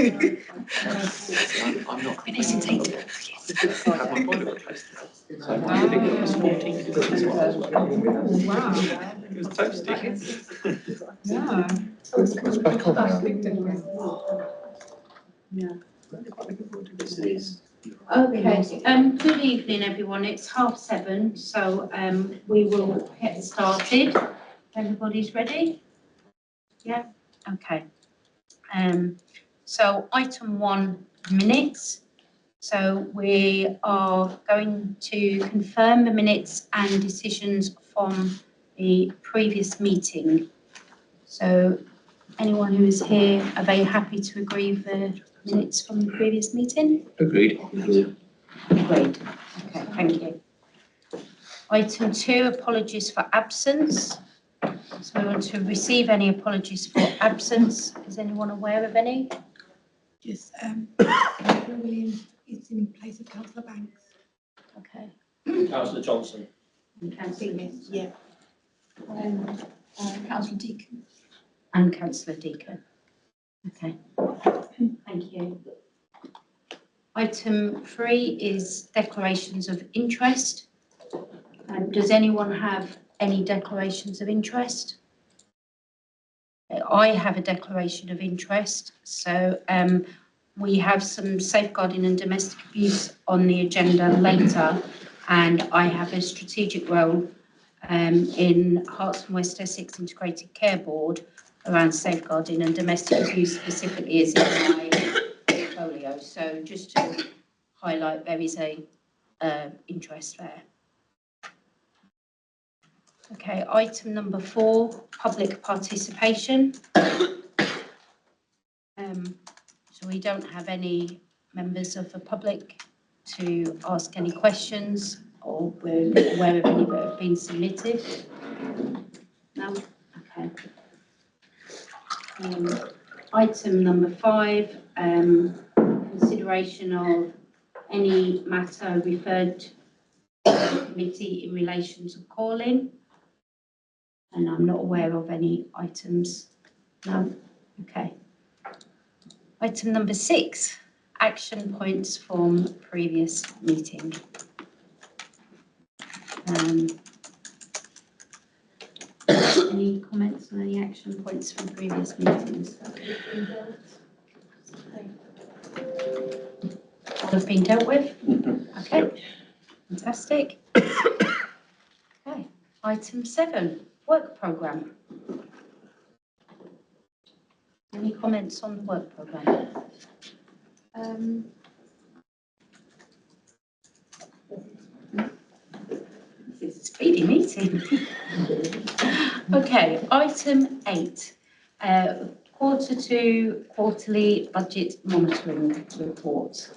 I'm not. Been hesitating. I have my boiler replaced. So I think it was 14 degrees as well. Wow. It was toasty. Yeah. It's back on now. Yeah. This is. Okay, good evening everyone, it's 7:30, so we will get started. Everybody's ready? Yeah, okay. So item 1, minutes. So we are going to confirm the minutes and decisions from the previous meeting. So anyone who is here, are they happy to agree with the minutes from the previous meeting? Agreed. Agreed. Okay, thank you. Item 2, apologies for absence. So we want to receive any apologies for absence. Is anyone aware of any? Yes, Councillor Williams is in place of Councillor Banks. Okay. Councillor Johnson. And Councillor Miss. Yeah. Councillor Deacon. And Councillor Deacon. Okay. Thank you. Item 3 is declarations of interest. Does anyone have any declarations of interest? I have a declaration of interest. So we have some safeguarding and domestic abuse on the agenda later, and I have a strategic role in Herts and West Essex Integrated Care Board around safeguarding and domestic abuse specifically is in my portfolio. So just to highlight, there is a interest there. Okay, item number 4, public participation. So we don't have any members of the public to ask any questions, or we're not aware of any that have been submitted. No? Okay. Item number 5, consideration of any matter referred to the committee in relation to calling. And I'm not aware of any items. No? Okay. Item number 6, action points from previous meeting. Any comments on any action points from previous meetings? Have been dealt with? Okay. Fantastic. Okay. Item 7. Work programme. Any comments on the work programme? This is a speedy meeting. Okay, item 8. Q2 quarterly budget monitoring report.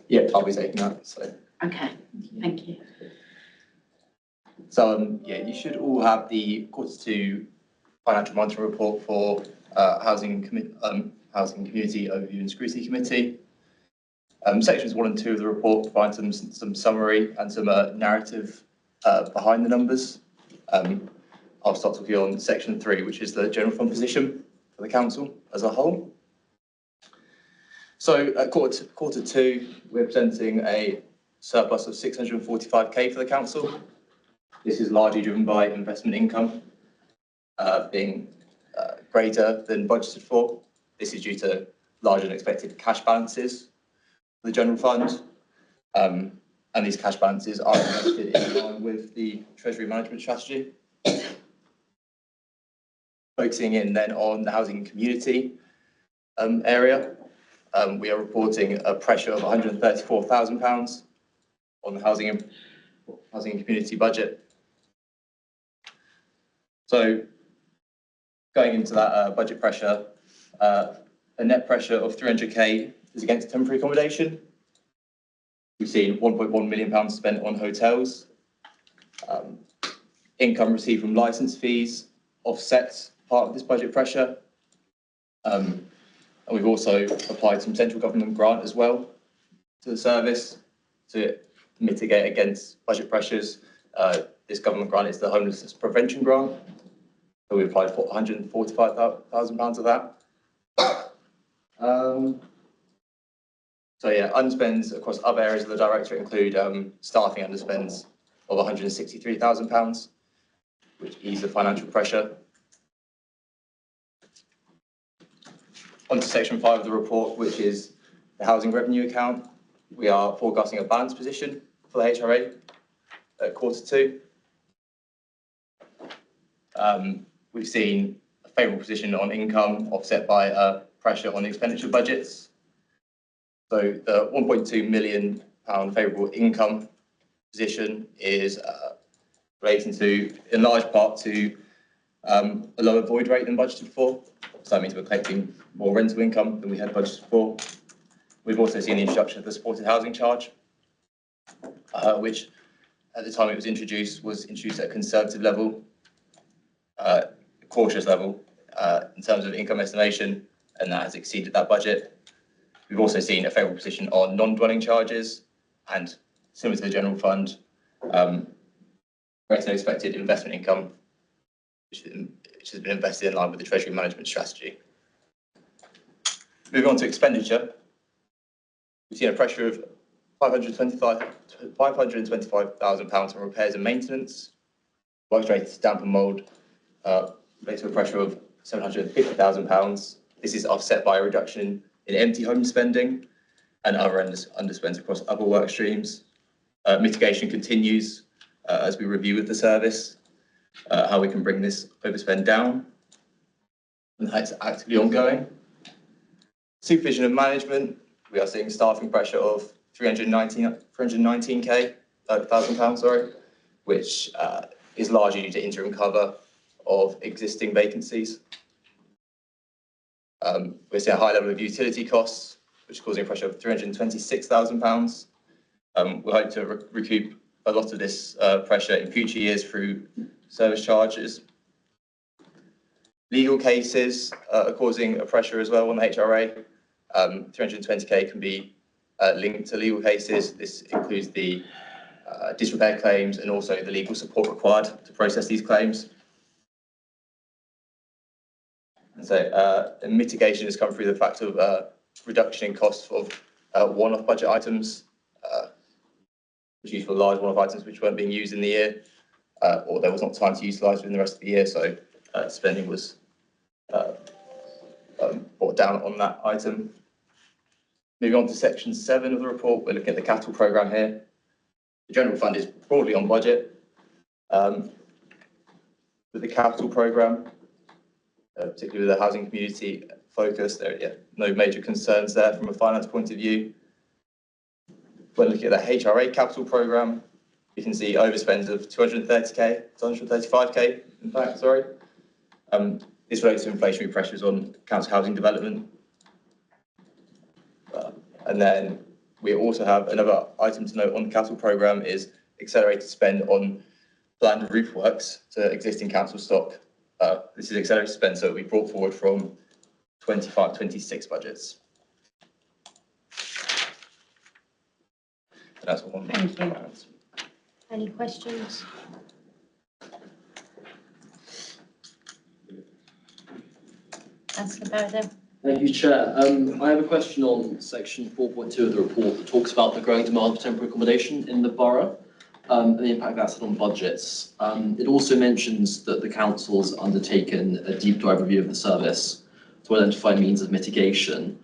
Yeah, I'll be taking that. So. Okay, thank you. So yeah, you should all have the Q2 financial monitoring report for Housing and Community Overview and Scrutiny Committee. Sections 1 and 2 of the report provide some summary and some narrative behind the numbers. I'll start talking on section 3, which is the general fund position for the council as a whole. So at quarter 2, we're presenting a surplus of 645k for the council. This is largely driven by investment income being greater than budgeted for. This is due to larger than expected cash balances for the general fund. And these cash balances are invested in line with the Treasury management strategy. Focusing in then on the housing and community area, we are reporting a pressure of £134,000 on the housing and community budget. So going into that budget pressure, a net pressure of 300k is against temporary accommodation. We've seen £1.1 million spent on hotels. Income received from licence fees offsets part of this budget pressure. And we've also applied some central government grant as well to the service to mitigate against budget pressures. This government grant is the homelessness prevention grant. So we applied for £145,000 of that. So yeah, underspends across other areas of the directorate include staffing underspends of £163,000, which ease the financial pressure. On to section 5 of the report, which is the housing revenue account. We are forecasting a balanced position for the HRA at Q2. We've seen a favourable position on income offset by pressure on the expenditure budgets. So the £1.2 million favourable income position is relating to, in large part, to a lower void rate than budgeted for. So that means we're collecting more rental income than we had budgeted for. We've also seen the introduction of the supported housing charge, which at the time it was introduced at a conservative level, cautious level in terms of income estimation, and that has exceeded that budget. We've also seen a favourable position on non-dwelling charges, and similar to the general fund, greater than expected investment income, which has been invested in line with the Treasury management strategy. Moving on to expenditure, we've seen a pressure of £525,000 on repairs and maintenance, works related to damp and mould, related to a pressure of £750,000. This is offset by a reduction in empty home spending and other underspends across other work streams. Mitigation continues as we review with the service how we can bring this overspend down, and that's actively ongoing. Supervision and management, we are seeing staffing pressure of £319,000, which is largely due to interim cover of existing vacancies. We're seeing a high level of utility costs, which is causing pressure of £326,000. We'll hope to recoup a lot of this pressure in future years through service charges. Legal cases are causing a pressure as well on the HRA. 320k can be linked to legal cases. This includes the disrepair claims and also the legal support required to process these claims. And so mitigation has come through the fact of reduction in costs of one-off budget items, used for large one-off items which weren't being used in the year, or there was not time to utilise within the rest of the year, so spending was brought down on that item. Moving on to section 7 of the report, we're looking at the capital programme here. The general fund is broadly on budget. With the capital programme, particularly with the housing community focus, there are no major concerns there from a finance point of view. When looking at the HRA capital programme, you can see overspends of 230k, 235k, in fact, sorry. This relates to inflationary pressures on council housing development. And then we also have another item to note on the capital programme is accelerated spend on planned roof works to existing council stock. This is accelerated spend, so it will be brought forward from 25-26 budgets. And that's all on the finance. Any questions? Councillor Bowden. Thank you, Chair. I have a question on section 4.2 of the report that talks about the growing demand for temporary accommodation in the borough and the impact that's had on budgets. It also mentions that the council's undertaken a deep dive review of the service to identify means of mitigation.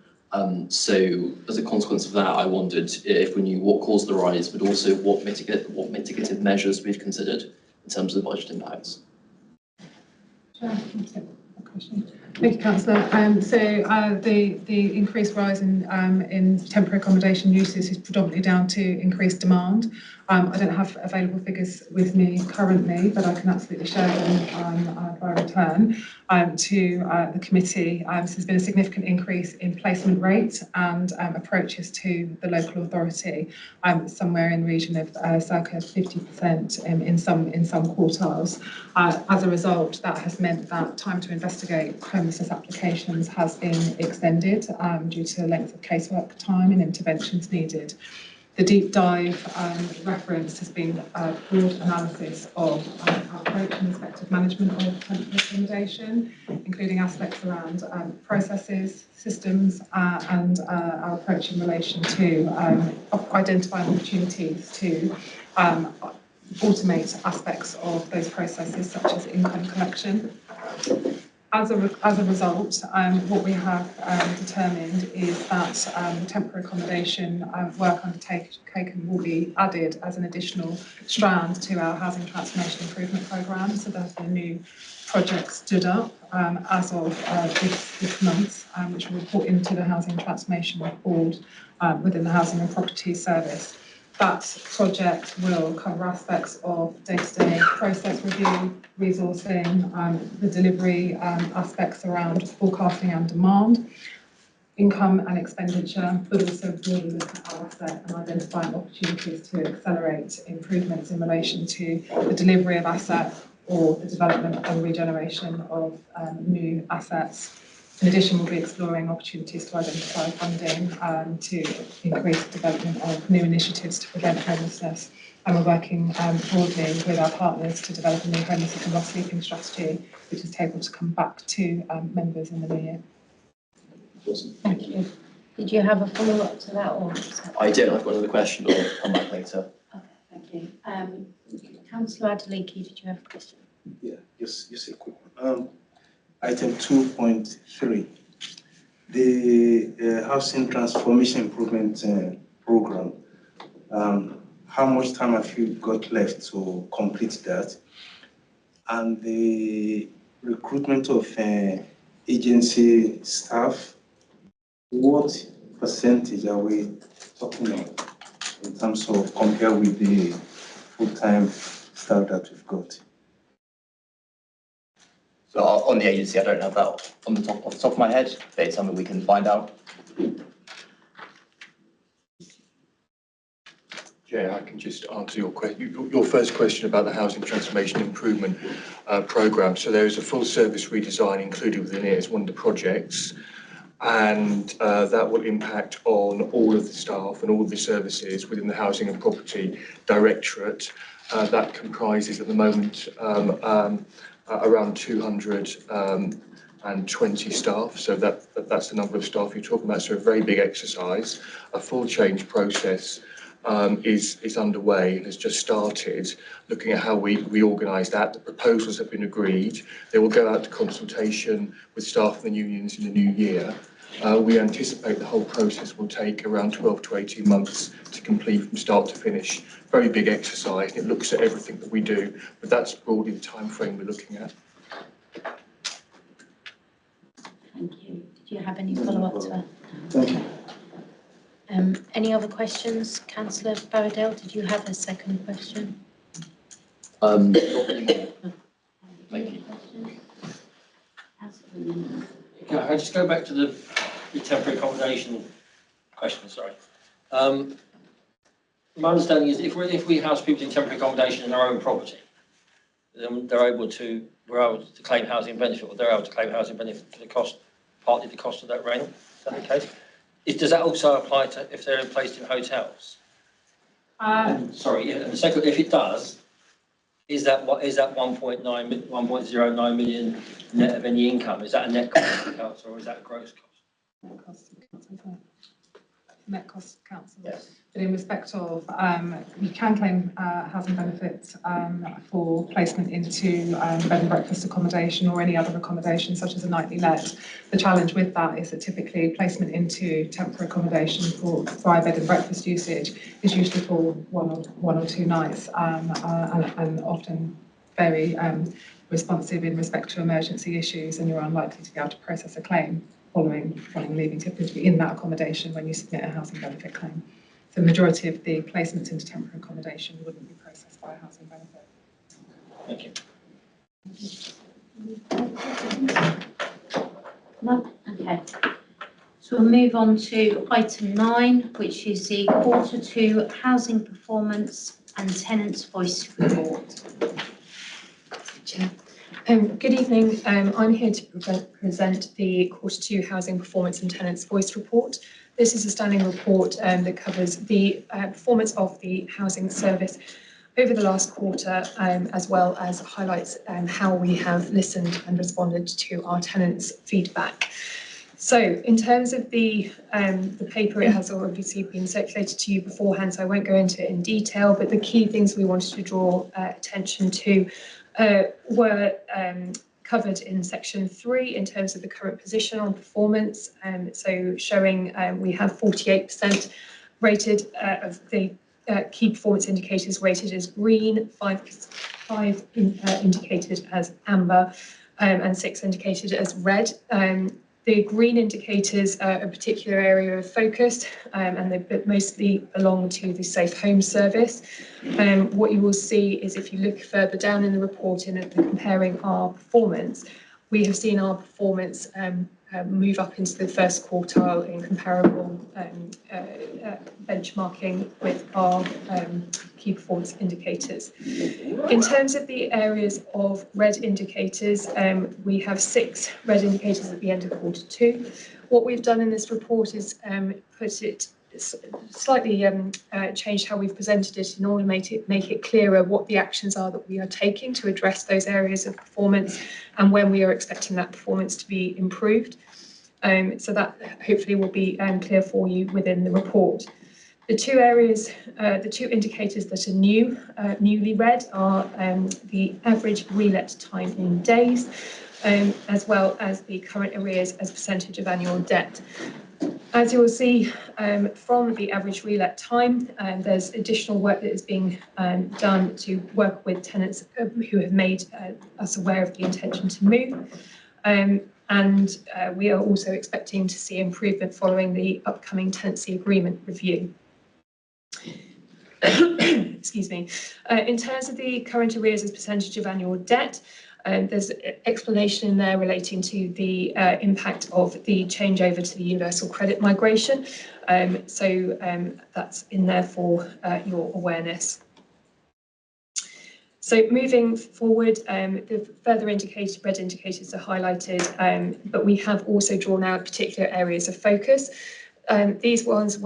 So as a consequence of that, I wondered if we knew what caused the rise, but also what mitigative measures we've considered in terms of the budget impacts. Thank you, Councillor. The increased rise in temporary accommodation uses is predominantly down to increased demand. I don't have available figures with me currently, but I can absolutely share them by return to the committee. So there's been a significant increase in placement rate and approaches to the local authority, somewhere in the region of circa 50% in some quartiles. As a result, that has meant that time to investigate homelessness applications has been extended due to length of casework time and interventions needed. The deep dive referenced has been a broad analysis of our approach in respect of management of temporary accommodation, including aspects around processes, systems, and our approach in relation to identifying opportunities to automate aspects of those processes, such as income collection. As a result, what we have determined is that temporary accommodation work undertaken will be added as an additional strand to our housing transformation improvement programme. So there's been a new project stood up as of this month, which will report into the Housing Transformation Board within the Housing and Property Service. That project will cover aspects of day-to-day process review, resourcing, the delivery aspects around forecasting and demand, income and expenditure, but also broadly look at our asset and identifying opportunities to accelerate improvements in relation to the delivery of asset or the development and regeneration of new assets. In addition, we'll be exploring opportunities to identify funding to increase the development of new initiatives to prevent homelessness. And we're working broadly with our partners to develop a new homelessness and lost sleeping strategy, which is able to come back to members in the new year. Awesome. Thank you. Did you have a follow-up to that, or? I did. I've got another question, but I'll come back later. Okay, thank you. Councillor Adeleke, did you have a question? Yeah, just a quick one. Item 2.3, the Housing Transformation Improvement Program. How much time have you got left to complete that? And the recruitment of agency staff, what percentage are we talking about in terms of compare with the full-time staff that we've got? So on the agency, I don't have that off the top of my head, but it's something we can find out. Yeah, I can just answer your first question about the Housing Transformation Improvement Programme. So there is a full service redesign included within it as one of the projects, and that will impact on all of the staff and all of the services within the Housing and Property Directorate. That comprises at the moment around 220 staff, so that's the number of staff you're talking about. So a very big exercise. A full change process is underway and has just started, looking at how we reorganise that. The proposals have been agreed. They will go out to consultation with staff and the unions in the new year. We anticipate the whole process will take around 12 to 18 months to complete from start to finish. Very big exercise, and it looks at everything that we do, but that's broadly the time frame we're looking at. Thank you. Did you have any follow-up to that? Thank you. Any other questions? Councillor Baradell, did you have a second question? Not anymore. Thank you. Can I just go back to the temporary accommodation question, sorry. My understanding is if we house people in temporary accommodation in their own property, then we're able to claim housing benefit, or they're able to claim housing benefit for the cost, partly the cost of that rent. Is that the case? Does that also apply to if they're placed in hotels? Sorry, yeah. And the second, if it does, is that 1.09 million net of any income? Is that a net cost of the council, or is that a gross cost? Net cost of council. Yes. But in respect of, you can claim housing benefits for placement into bed and breakfast accommodation or any other accommodation such as a nightly let. The challenge with that is that typically placement into temporary accommodation via bed and breakfast usage is usually for one or two nights and often very responsive in respect to emergency issues, and you're unlikely to be able to process a claim following leaving typically in that accommodation when you submit a housing benefit claim. So the majority of the placements into temporary accommodation wouldn't be processed by a housing benefit. Thank you. No? Okay. So we'll move on to item 9, which is the Q2 Housing Performance and Tenants Voice Report. Chair. Good evening. I'm here to present the Q2 Housing Performance and Tenants Voice Report. This is a standing report that covers the performance of the housing service over the last quarter, as well as highlights how we have listened and responded to our tenants' feedback. So in terms of the paper, it has obviously been circulated to you beforehand, so I won't go into it in detail, but the key things we wanted to draw attention to were covered in section 3 in terms of the current position on performance. So showing we have 48% rated of the key performance indicators rated as green, five indicated as amber, and 6 indicated as red. The green indicators are a particular area of focus, and they mostly belong to the Safe Home Service. What you will see is if you look further down in the report in comparing our performance, we have seen our performance move up into the first quartile in comparable benchmarking with our key performance indicators. In terms of the areas of red indicators, we have 6 red indicators at the end of Q2. What we've done in this report is put it slightly changed how we've presented it in order to make it clearer what the actions are that we are taking to address those areas of performance and when we are expecting that performance to be improved. So that hopefully will be clear for you within the report. The 2 areas, the 2 indicators that are newly read are the average relet time in days, as well as the current arrears as percentage of annual debt. As you will see from the average relet time, there's additional work that is being done to work with tenants who have made us aware of the intention to move. And we are also expecting to see improvement following the upcoming tenancy agreement review. Excuse me. In terms of the current arrears as percentage of annual debt, there's an explanation in there relating to the impact of the changeover to the universal credit migration. So that's in there for your awareness. So moving forward, the further red indicators are highlighted, but we have also drawn out particular areas of focus. These ones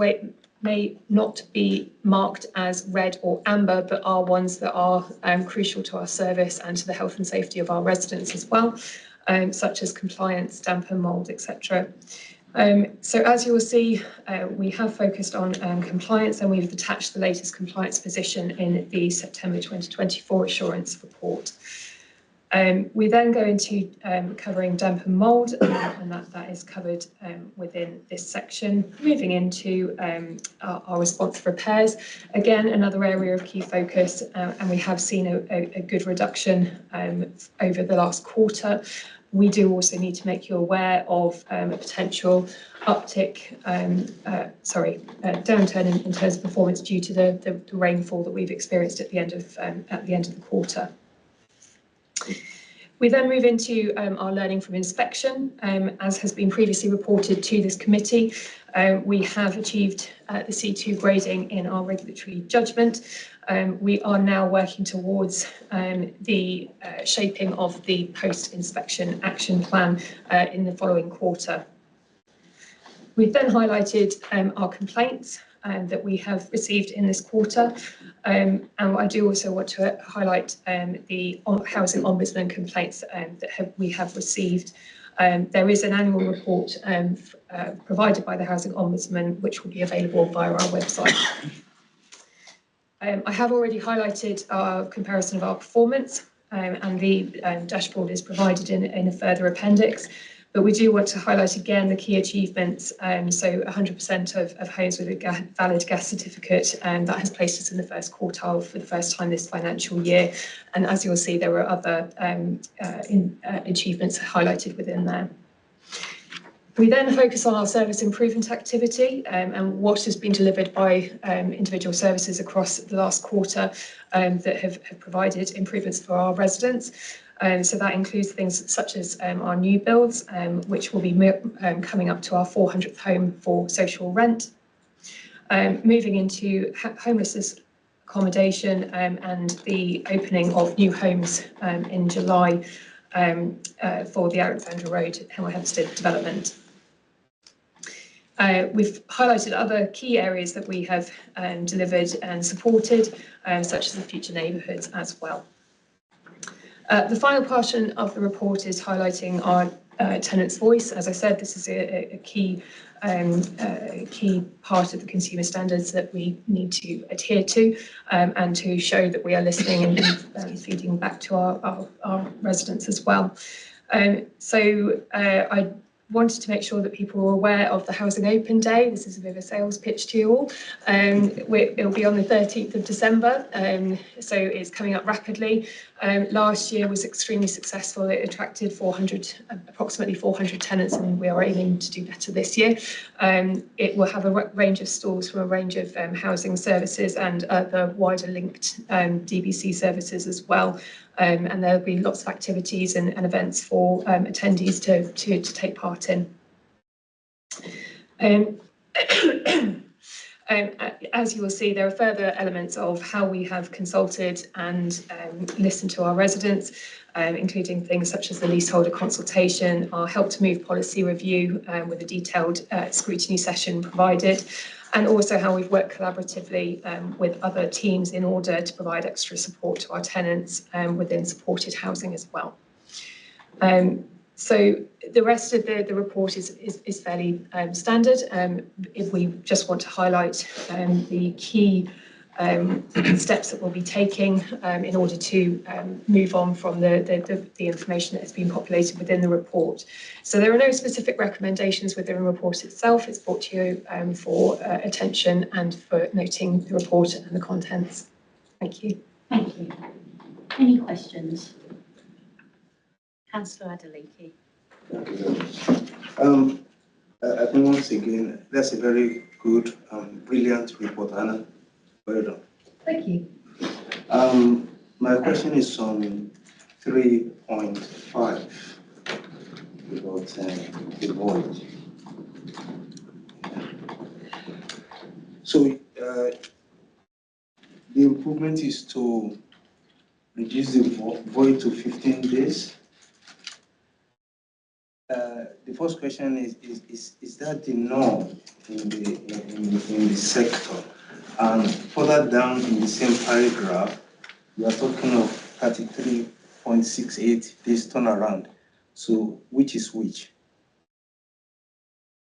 may not be marked as red or amber, but are ones that are crucial to our service and to the health and safety of our residents as well, such as compliance, damp and mould, etc. So as you will see, we have focused on compliance, and we've attached the latest compliance position in the September 2024 assurance report. We then go into covering damp and mould, and that is covered within this section. Moving into our response repairs, again, another area of key focus, and we have seen a good reduction over the last quarter. We do also need to make you aware of a potential uptick, downturn in terms of performance due to the rainfall that we've experienced at the end of the quarter. We then move into our learning from inspection. As has been previously reported to this committee, we have achieved the C2 grading in our regulatory judgment. We are now working towards the shaping of the post-inspection action plan in the following quarter. We've then highlighted our complaints that we have received in this quarter. And I do also want to highlight the housing ombudsman complaints that we have received. There is an annual report provided by the housing ombudsman, which will be available via our website. I have already highlighted our comparison of our performance, and the dashboard is provided in a further appendix. But we do want to highlight again the key achievements. So 100% of homes with a valid gas certificate, that has placed us in the first quartile for the first time this financial year. And as you'll see, there were other achievements highlighted within there. We then focus on our service improvement activity and what has been delivered by individual services across the last quarter that have provided improvements for our residents. So that includes things such as our new builds, which will be coming up to our 400th home for social rent. Moving into homelessness accommodation and the opening of new homes in July. for the Alexandra Road Hemel Hempstead development. We've highlighted other key areas that we have delivered and supported, such as the future neighbourhoods as well. The final portion of the report is highlighting our tenants' voice. As I said, this is a key part of the consumer standards that we need to adhere to, and to show that we are listening and feeding back to our residents as well. I wanted to make sure that people were aware of the Housing Open Day. This is a bit of a sales pitch to you all. It'll be on the 13th of December, so it's coming up rapidly. Last year was extremely successful. It attracted approximately 400 tenants, and we are aiming to do better this year. It will have a range of stalls from a range of housing services and the wider linked DBC services as well. And there'll be lots of activities and events for attendees to take part in. As you will see, there are further elements of how we have consulted and listened to our residents, including things such as the leaseholder consultation, our help to move policy review with a detailed scrutiny session provided, and also how we've worked collaboratively with other teams in order to provide extra support to our tenants within supported housing as well. So the rest of the report is fairly standard. If we just want to highlight the key steps that we'll be taking in order to move on from the information that has been populated within the report. So there are no specific recommendations within the report itself. It's brought to you for attention and for noting the report and the contents. Thank you. Thank you. Any questions? Councillor Adeleke. I think once again, that's a very good, brilliant report, Anna. Well done. Thank you. My question is on 3.5 about the void. So the improvement is to reduce the void to 15 days. The first question is that the norm in the sector? And further down in the same paragraph, we are talking of 33.68 days turnaround. So which is which?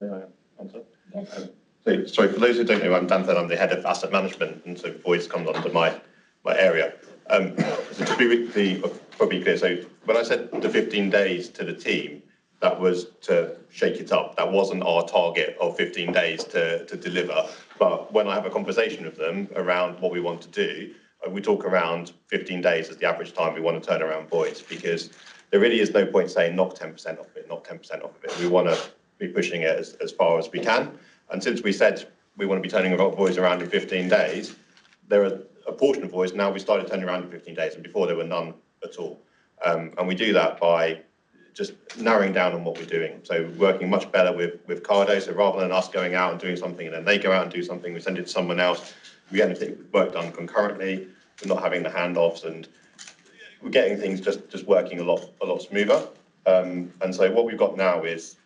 May I answer? Yes. So, sorry, for those who don't know, I'm Dan Thurn, I'm the head of asset management, and so voice comes under my area. So to be really probably clear, so when I said the 15 days to the team, that was to shake it up. That wasn't our target of 15 days to deliver. But when I have a conversation with them around what we want to do, we talk around 15 days as the average time we want to turn around voids, because there really is no point saying knock 10% off of it, knock 10% off of it. We want to be pushing it as far as we can. And since we said we want to be turning voids around in 15 days, there are a portion of voids now we started turning around in 15 days, and before there were none at all. And we do that by just narrowing down on what we're doing. So working much better with Cardo. So rather than us going out and doing something and then they go out and do something, we send it to someone else. We get work done concurrently. We're not having the handoffs, and we're getting things just working a lot smoother. And so what we've got now is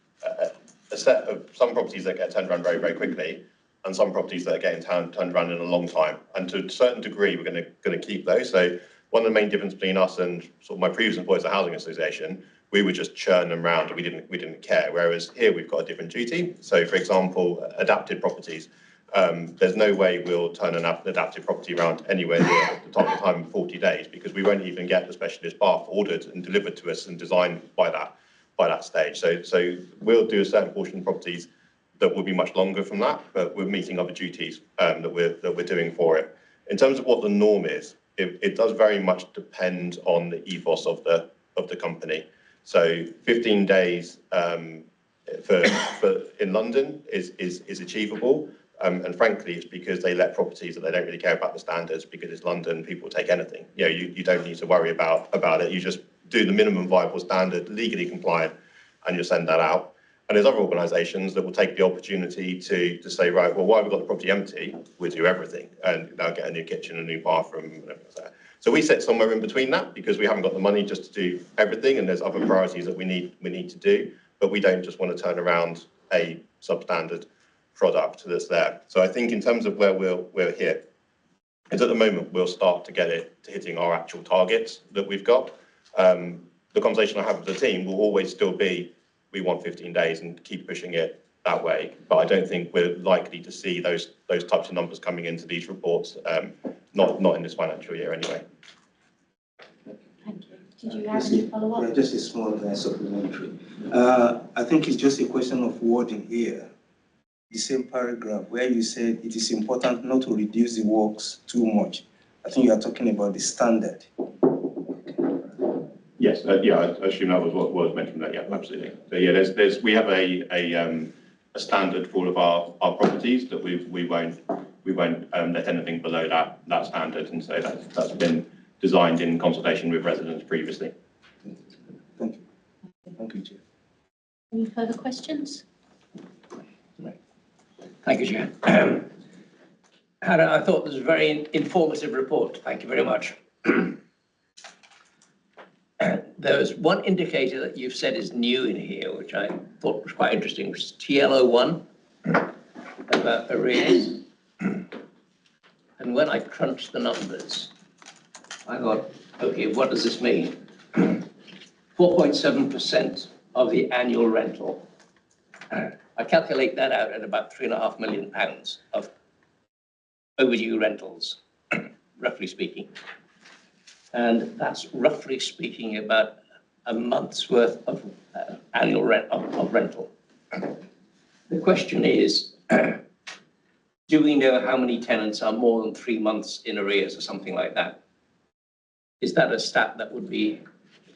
a set of some properties that get turned around very, very quickly, and some properties that are getting turned around in a long time. And to a certain degree, we're going to keep those. So one of the main differences between us and sort of my previous employers at the Housing Association, we would just churn them around and we didn't care. Whereas here we've got a different duty. So for example, adapted properties, there's no way we'll turn an adapted property around anywhere near the target time of 40 days, because we won't even get the specialist bath ordered and delivered to us and designed by that stage. So we'll do a certain portion of properties that will be much longer from that, but we're meeting other duties that we're doing for it. In terms of what the norm is, it does very much depend on the ethos of the company. So 15 days for in London is achievable, and frankly, it's because they let properties that they don't really care about the standards, because it's London, people take anything. You know, you don't need to worry about it. You just do the minimum viable standard, legally compliant, and you send that out. And there's other organisations that will take the opportunity to say, right, well, while we've got the property empty, we'll do everything and now get a new kitchen, a new bathroom, and everything like that. So we sit somewhere in between that because we haven't got the money just to do everything, and there's other priorities that we need to do, but we don't just want to turn around a substandard product that's there. So I think in terms of where we're hit, is at the moment we'll start to get it to hitting our actual targets that we've got. The conversation I have with the team will always still be, we want 15 days and keep pushing it that way. But I don't think we're likely to see those types of numbers coming into these reports, not in this financial year anyway. Thank you. Did you have any follow-up? Yeah, just a small supplementary. I think it's just a question of wording here. The same paragraph where you said it is important not to reduce the works too much. I think you are talking about the standard. Yes, yeah, I assume that was what was mentioned there. Yeah, absolutely. So yeah, we have a standard for all of our properties that we won't let anything below that standard, and so that's been designed in consultation with residents previously. Thank you. Thank you, Chair. Any further questions? Thank you, Chair. Hannah, I thought this was a very informative report. Thank you very much. There was one indicator that you've said is new in here, which I thought was quite interesting, which is TLO1, about arrears. And when I crunched the numbers, I thought, okay, what does this mean? 4.7% of the annual rental. I calculate that out at about £3.5 million of overdue rentals, roughly speaking. And that's roughly speaking about a month's worth of annual rent of rental. The question is, do we know how many tenants are more than 3 months in arrears or something like that? Is that a stat that would be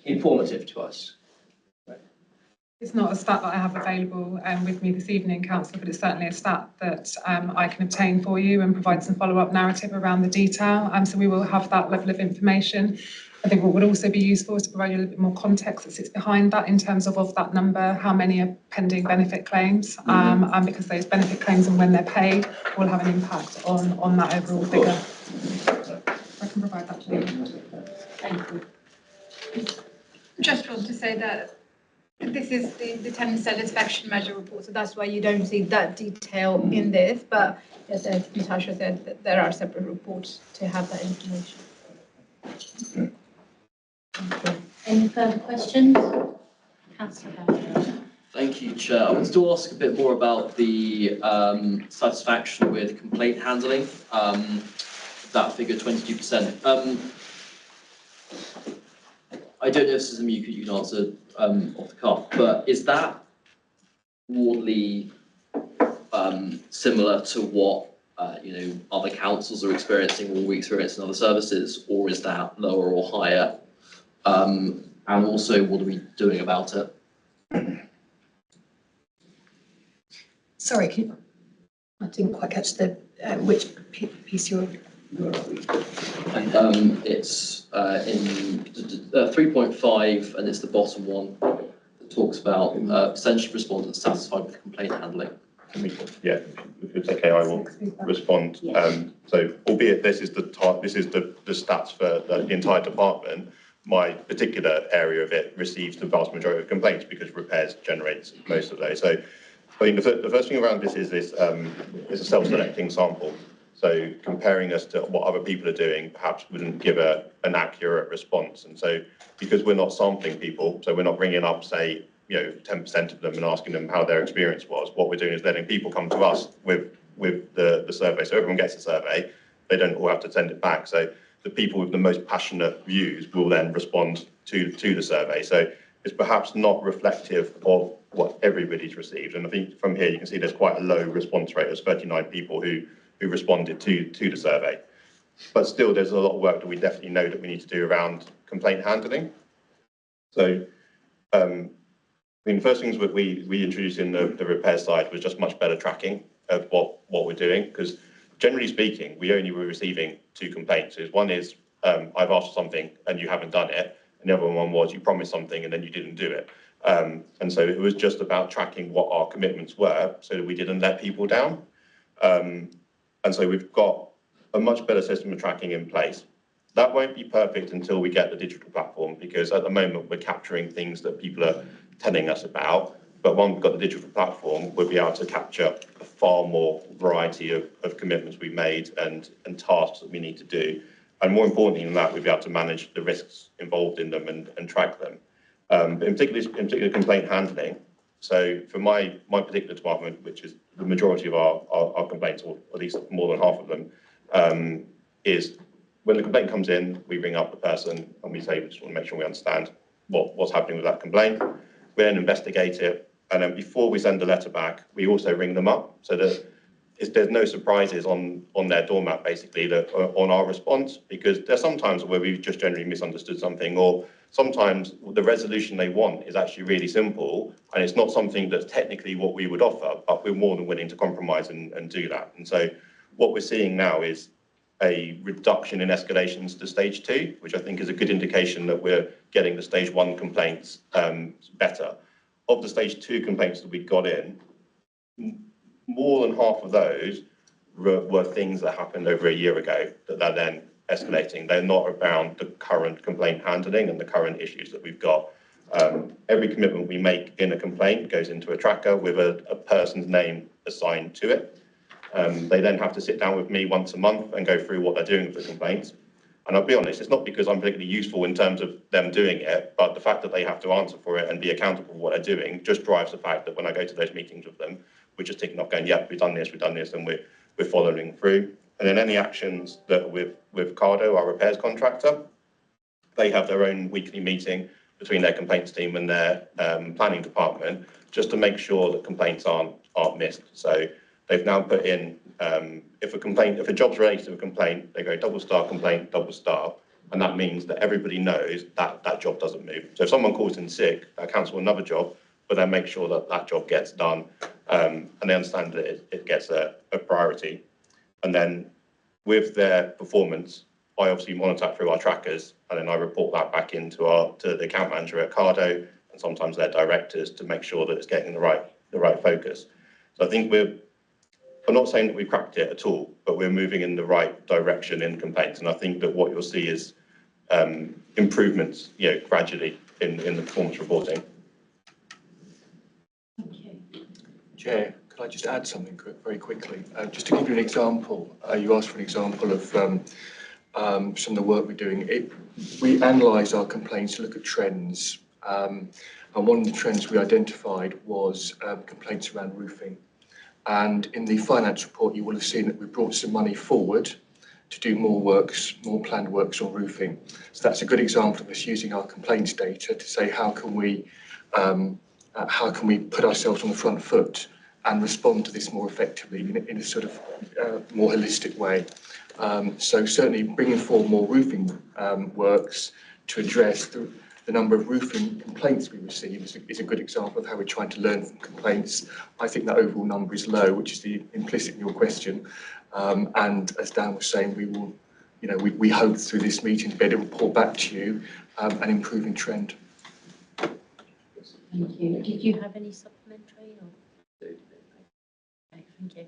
informative to us? It's not a stat that I have available with me this evening, Councillor, but it's certainly a stat that I can obtain for you and provide some follow-up narrative around the detail. So we will have that level of information. I think what would also be useful is to provide you a little bit more context that sits behind that in terms of that number, how many are pending benefit claims, and because those benefit claims and when they're paid will have an impact on that overall figure. I can provide that to you. Thank you. Just want to say that this is the tenant satisfaction measure report, so that's why you don't see that detail in this. But as Natasha said, that there are separate reports to have that information. Any further questions? Councillor Bowden. Thank you, Chair. I wanted to ask a bit more about the satisfaction with complaint handling, that figure 22%. I don't know if this is something you can answer off the cuff, but is that broadly similar to what other councils are experiencing or we experience in other services, or is that lower or higher? And also, what are we doing about it? Sorry, I didn't quite catch the which piece you're. It's in 3.5, and it's the bottom one that talks about percentage of respondents satisfied with complaint handling. Yeah, if it's okay, I will respond. So, albeit this is the stats for the entire department, my particular area of it receives the vast majority of complaints because repairs generates most of those. So, I mean, the first thing around this is it's a self-selecting sample. So comparing us to what other people are doing perhaps wouldn't give an accurate response. And so because we're not sampling people, so we're not ringing up, say, 10% of them and asking them how their experience was, what we're doing is letting people come to us with the survey. So everyone gets a survey, they don't all have to send it back. So the people with the most passionate views will then respond to the survey. So it's perhaps not reflective of what everybody's received. And I think from here you can see there's quite a low response rate. There's 39 people who responded to the survey. But still, there's a lot of work that we definitely know that we need to do around complaint handling. So, I mean, the first things that we introduced in the repair side was just much better tracking of what we're doing, because generally speaking, we only were receiving 2 complaints. One is, I've asked for something and you haven't done it, and the other one was you promised something and then you didn't do it. And so it was just about tracking what our commitments were so that we didn't let people down. And so we've got a much better system of tracking in place. That won't be perfect until we get the digital platform, because at the moment we're capturing things that people are telling us about. But once we've got the digital platform, we'll be able to capture a far more variety of commitments we've made and tasks that we need to do. And more importantly than that, we'll be able to manage the risks involved in them and track them. In particular complaint handling. So for my particular department, which is the majority of our complaints, or at least more than half of them, is when the complaint comes in, we ring up the person and we say, we just want to make sure we understand what's happening with that complaint. We then investigate it. And then before we send the letter back, we also ring them up so that there's no surprises on their doormat, basically, that on our response, because there's some times where we've just generally misunderstood something, or sometimes the resolution they want is actually really simple and it's not something that's technically what we would offer, but we're more than willing to compromise and do that. And so what we're seeing now is a reduction in escalations to stage 2, which I think is a good indication that we're getting the stage 1 complaints better. Of the stage 2 complaints that we got in, more than half of those were things that happened over a year ago that they're then escalating. They're not around the current complaint handling and the current issues that we've got. Every commitment we make in a complaint goes into a tracker with a person's name assigned to it. They then have to sit down with me once a month and go through what they're doing with the complaints. And I'll be honest, it's not because I'm particularly useful in terms of them doing it, but the fact that they have to answer for it and be accountable for what they're doing just drives the fact that when I go to those meetings with them, we're just ticking off going, yeah, we've done this, and we're following through. And then any actions that with Cardo, our repairs contractor, they have their own weekly meeting between their complaints team and their planning department, just to make sure that complaints aren't missed. So they've now put in, if a job's related to a complaint, they go double star complaint, double star, and that means that everybody knows that that job doesn't move. So if someone calls in sick, that counts for another job, but then make sure that that job gets done, and they understand that it gets a priority. And then with their performance, I obviously monitor that through our trackers, and then I report that back to the account manager at Cardo, and sometimes their directors, to make sure that it's getting the right focus. So I think I'm not saying that we've cracked it at all, but we're moving in the right direction in complaints. And I think that what you'll see is improvements, gradually in the performance reporting. Thank you. Chair, could I just add something very quickly? Just to give you an example, you asked for an example of some of the work we're doing. We analyse our complaints to look at trends. And one of the trends we identified was complaints around roofing. And in the finance report, you will have seen that we brought some money forward to do more planned works on roofing. So that's a good example of us using our complaints data to say how can we put ourselves on the front foot and respond to this more effectively in a sort of more holistic way. So certainly bringing forward more roofing works to address the number of roofing complaints we receive is a good example of how we're trying to learn from complaints. I think that overall number is low, which is the implicit in your question. And as Dan was saying, we will, we hope through this meeting to be able to report back to you an improving trend. Thank you. Did you have any supplementary? Or? Okay, thank you.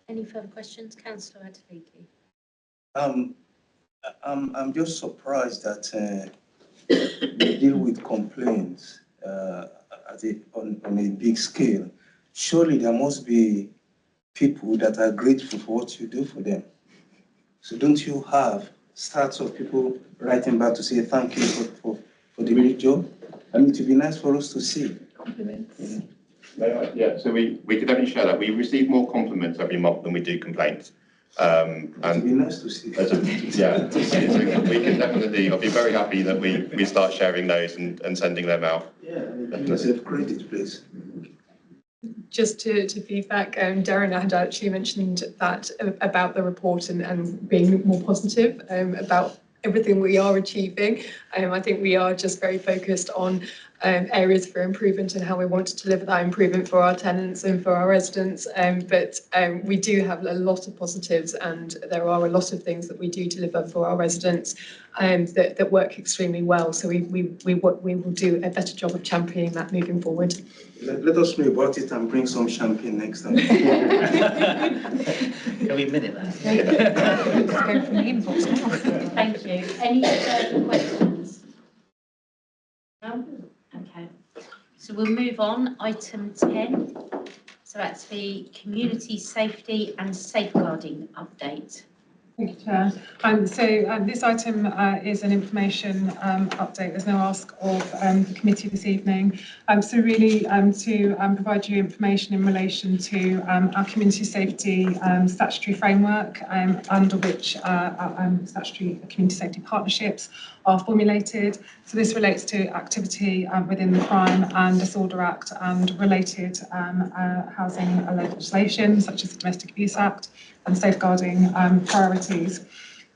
Any further questions? Councillor Adeleke. I'm just surprised that we deal with complaints on a big scale. Surely there must be people that are grateful for what you do for them. So don't you have stats of people writing back to say thank you for the great job? I mean, it would be nice for us to see. Compliments. Yeah, so we can definitely share that. We receive more compliments every month than we do complaints. It would be nice to see. Yeah, we can definitely, I'll be very happy that we start sharing those and sending them out. Yeah, it's a credit, please. Just to feedback, Darren had actually mentioned that about the report and being more positive about everything we are achieving. I think we are just very focused on areas for improvement and how we want to deliver that improvement for our tenants and for our residents. But we do have a lot of positives, and there are a lot of things that we do deliver for our residents that work extremely well. So we will do a better job of championing that moving forward. Let us know about it and bring some champagne next time. Can we minute that? Let's go from the inbox now. Thank you. Any further questions? No? Okay. So we'll move on. Item 10. So that's the community safety and safeguarding update. Thank you, Chair. This item is an information update. There's no ask of the committee this evening. So really to provide you information in relation to our community safety statutory framework under which statutory community safety partnerships are formulated. So this relates to activity within the Crime and Disorder Act and related housing legislation such as the Domestic Abuse Act and safeguarding priorities.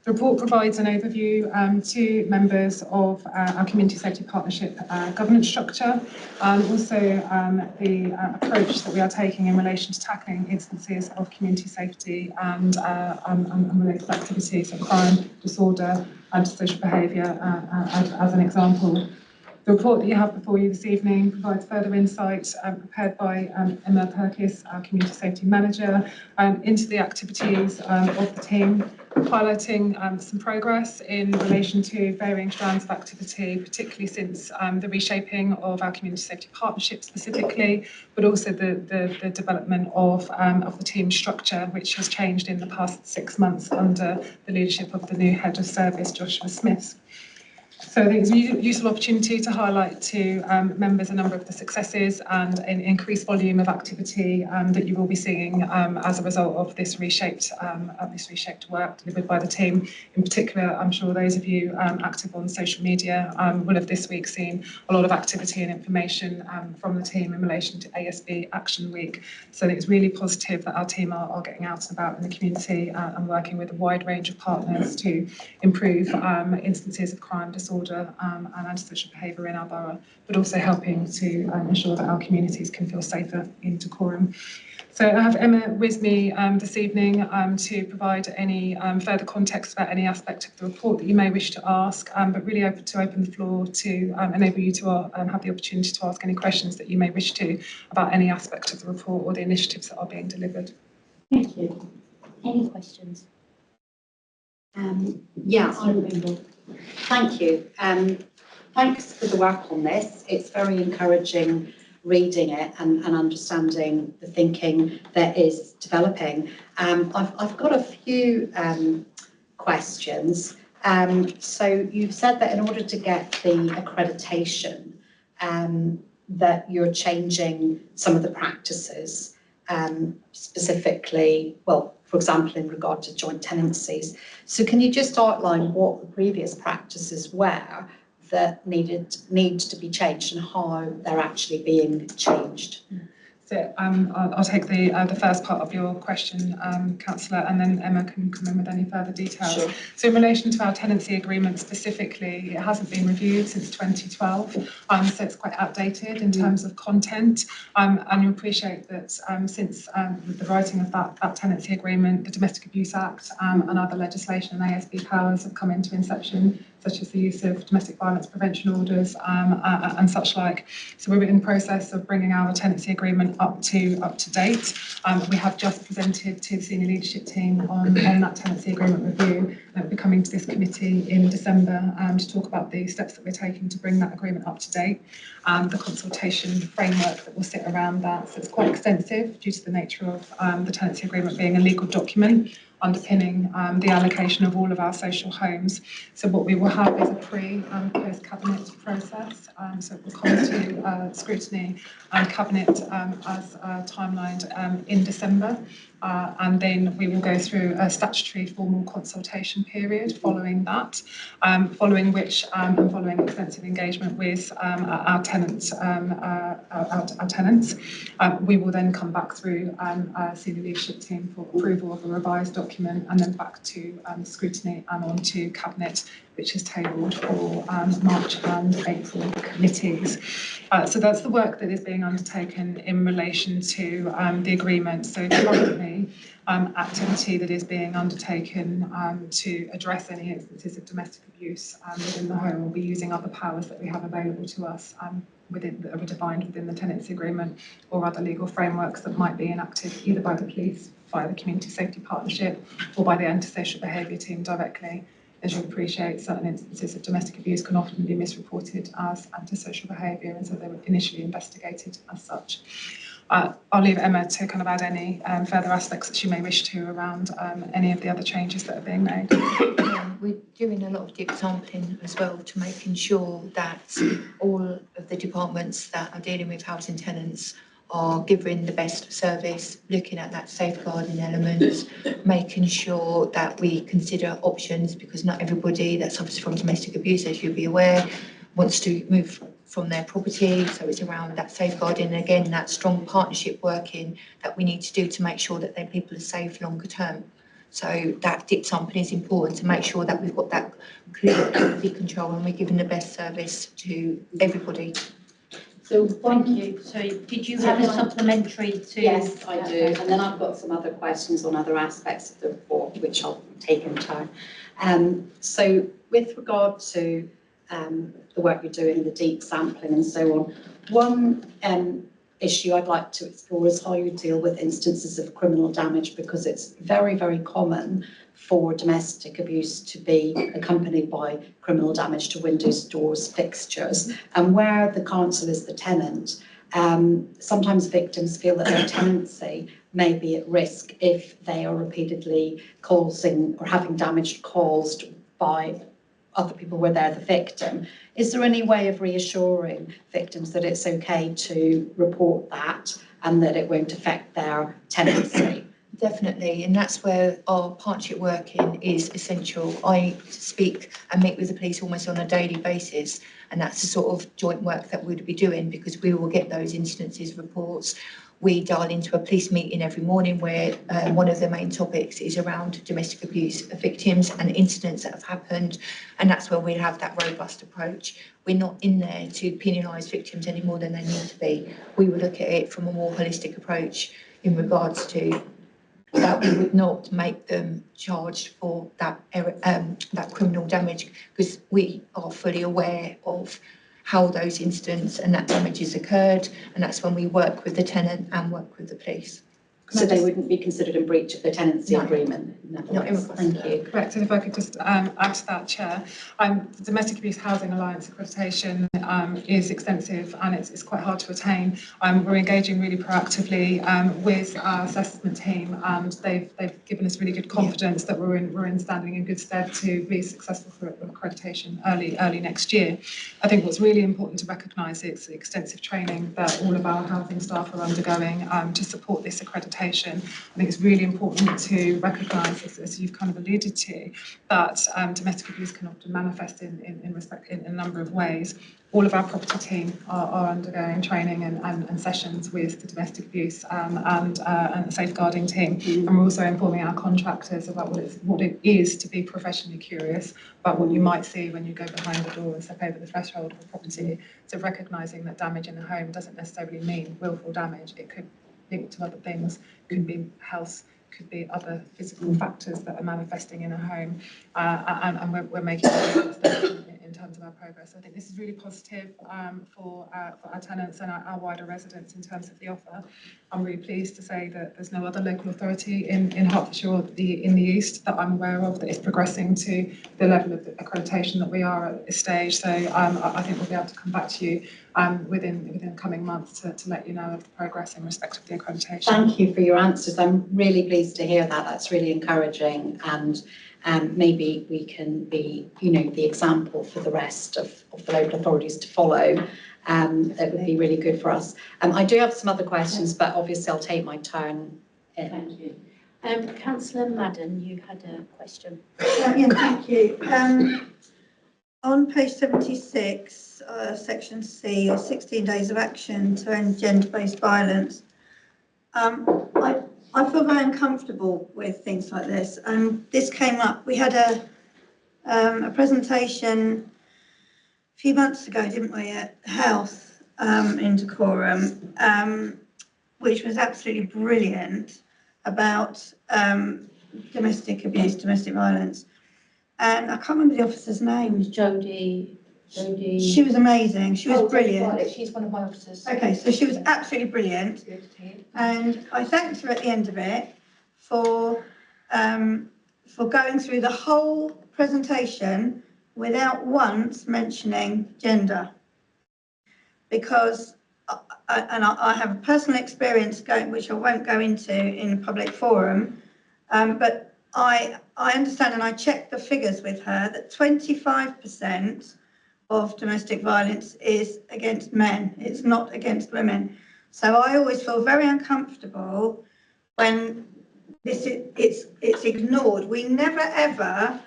The report provides an overview to members of our Community Safety Partnership governance structure and also the approach that we are taking in relation to tackling instances of community safety and related activities of crime, disorder, antisocial behaviour as an example. The report that you have before you this evening provides further insight prepared by Emma Perkis, our Community Safety Manager, into the activities of the team, highlighting some progress in relation to varying strands of activity, particularly since the reshaping of our Community Safety Partnership specifically, but also the development of the team structure, which has changed in the past 6 months under the leadership of the new Head of Service, Joshua Smith. So I think it's a useful opportunity to highlight to members a number of the successes and an increased volume of activity that you will be seeing as a result of this reshaped work delivered by the team. In particular, I'm sure those of you active on social media will have this week seen a lot of activity and information from the team in relation to ASB Action Week. So I think it's really positive that our team are getting out and about in the community and working with a wide range of partners to improve instances of crime, disorder and antisocial behaviour in our borough, but also helping to ensure that our communities can feel safer in decorum. So I have Emma with me this evening to provide any further context about any aspect of the report that you may wish to ask, but really open the floor to enable you to have the opportunity to ask any questions that you may wish to about any aspect of the report or the initiatives that are being delivered. Thank you. Any questions? Thank you. Thanks for the work on this. It's very encouraging reading it and understanding the thinking that is developing. I've got a few questions. So you've said that in order to get the accreditation, that you're changing some of the practices, specifically, well, for example, in regard to joint tenancies. So can you just outline what the previous practices were that need to be changed and how they're actually being changed? So I'll take the first part of your question, Councillor, and then Emma can come in with any further details. Sure. So in relation to our tenancy agreement specifically, it hasn't been reviewed since 2012, so it's quite outdated in terms of content. And you'll appreciate that since the writing of that tenancy agreement, the Domestic Abuse Act and other legislation and ASB powers have come into inception, such as the use of domestic violence prevention orders and such like. So we're in the process of bringing our tenancy agreement up to date. We have just presented to the senior leadership team on that tenancy agreement review, and we'll be coming to this committee in December to talk about the steps that we're taking to bring that agreement up to date and the consultation framework that will sit around that. So it's quite extensive due to the nature of the tenancy agreement being a legal document underpinning the allocation of all of our social homes. So what we will have is a pre-post cabinet process. So it will come to scrutiny and cabinet as timelined in December. And then we will go through a statutory formal consultation period following that, following which and following extensive engagement with our tenants, we will then come back through our senior leadership team for approval of a revised document document and then back to scrutiny and on to cabinet, which is tabled for March and April committees. So that's the work that is being undertaken in relation to the agreement. So currently, activity that is being undertaken to address any instances of domestic abuse within the home will be using other powers that we have available to us that are defined within the tenancy agreement or other legal frameworks that might be enacted either by the police, via the Community Safety Partnership, or by the antisocial behaviour team directly. As you appreciate, certain instances of domestic abuse can often be misreported as antisocial behaviour, and so they were initially investigated as such. I'll leave Emma to kind of add any further aspects that she may wish to around any of the other changes that are being made. We're doing a lot of deep sampling as well to making sure that all of the departments that are dealing with housing tenants are giving the best service, looking at that safeguarding element, making sure that we consider options, because not everybody that suffers from domestic abuse, as you'll be aware, wants to move from their property. So it's around that safeguarding, and again, that strong partnership working that we need to do to make sure that their people are safe longer term. So that deep sampling is important to make sure that we've got that clear quality control and we're giving the best service to everybody. So Thank you. So did you have a supplementary to? Yes, I do. And then I've got some other questions on other aspects of the report, which I'll take in turn. So with regard to the work you're doing, the deep sampling and so on, one issue I'd like to explore is how you deal with instances of criminal damage, because it's very, very common for domestic abuse to be accompanied by criminal damage to windows, doors, fixtures. And where the council is the tenant, sometimes victims feel that their tenancy may be at risk if they are repeatedly causing or having damage caused by other people where they're the victim. Is there any way of reassuring victims that it's okay to report that and that it won't affect their tenancy? Definitely, and that's where our partnership working is essential. I speak and meet with the police almost on a daily basis, and that's the sort of joint work that we'd be doing, because we will get those incidences reports. We dial into a police meeting every morning where one of the main topics is around domestic abuse victims and incidents that have happened, and that's where we have that robust approach. We're not in there to penalise victims any more than they need to be. We would look at it from a more holistic approach in regards to that we would not make them charged for that criminal damage, because we are fully aware of how those incidents and that damage has occurred, and that's when we work with the tenant and work with the police. So they wouldn't be considered a breach of the tenancy agreement? No, thank you. Correct, and if I could just add to that, Chair, the Domestic Abuse Housing Alliance accreditation is extensive and it's quite hard to attain. We're engaging really proactively with our assessment team, and they've given us really good confidence that we're in standing in good stead to be successful for accreditation early next year. I think what's really important to recognise is the extensive training that all of our housing staff are undergoing to support this accreditation. I think it's really important to recognise, as you've kind of alluded to, that domestic abuse can often manifest in a number of ways. All of our property team are undergoing training and sessions with the domestic abuse and the safeguarding team, and we're also informing our contractors about what it is to be professionally curious about what you might see when you go behind the door and step over the threshold of a property. So recognising that damage in a home doesn't necessarily mean willful damage. It could link to other things, could be health, could be other physical factors that are manifesting in a home, and we're making in terms of our progress. So I think this is really positive for our tenants and our wider residents in terms of the offer. I'm really pleased to say that there's no other local authority in Hertfordshire or in the East that I'm aware of that is progressing to the level of accreditation that we are at this stage. So I think we'll be able to come back to you within the coming months to let you know of the progress in respect of the accreditation. Thank you for your answers. I'm really pleased to hear that. That's really encouraging, and maybe we can be, the example for the rest of the local authorities to follow. That would be really good for us. I do have some other questions, but obviously I'll take my turn. Thank you. Councillor Madden, you had a question. Yeah, thank you. On page 76, section C, or 16 days of action to end gender-based violence, I I feel very uncomfortable with things like this. This came up, we had a presentation a few months ago, didn't we, at Health in Decorum, which was absolutely brilliant about domestic abuse, domestic violence. And I can't remember the officer's name. Jodie. She was amazing. She was brilliant. Right, she's one of my officers. Okay, so she was absolutely brilliant. And I thanked her at the end of it for going through the whole presentation without once mentioning gender. Because I have a personal experience which I won't go into in a public forum, but I understand, and I checked the figures with her, that 25% of domestic violence is against men. It's not against women. So I always feel very uncomfortable when it's ignored. We never ever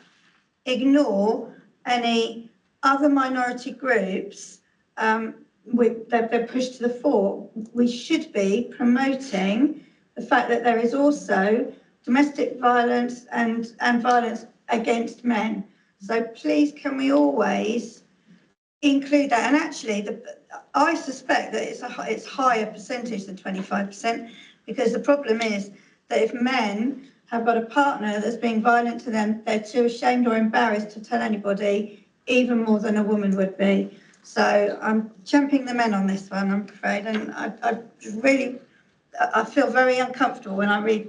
ignore any other minority groups. They're pushed to the fore. We should be promoting the fact that there is also domestic violence and violence against men. So please, can we always include that? And actually, I suspect that it's higher percentage than 25%, because the problem is that if men have got a partner that's being violent to them, they're too ashamed or embarrassed to tell anybody, even more than a woman would be. So I'm championing the men on this one, I'm afraid, and I feel very uncomfortable when I read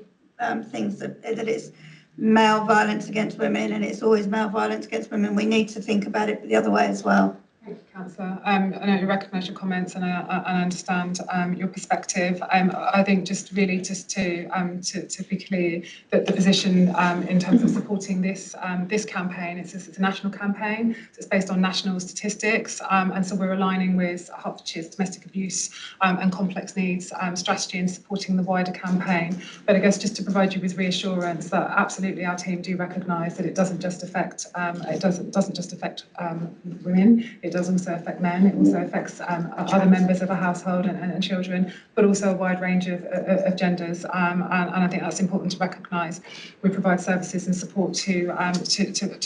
things that it's male violence against women, and it's always male violence against women. We need to think about it the other way as well. Thank you, Councillor. I know you recognise your comments, and I understand your perspective. I think just to be clear that the position in terms of supporting this campaign, it's a national campaign. So it's based on national statistics, and so we're aligning with Hertfordshire's domestic abuse and complex needs strategy and supporting the wider campaign. But I guess just to provide you with reassurance that absolutely our team do recognise that it doesn't just affect women. It does also affect men. It also affects other members of a household and children, but also a wide range of genders. And I think that's important to recognise. We provide services and support to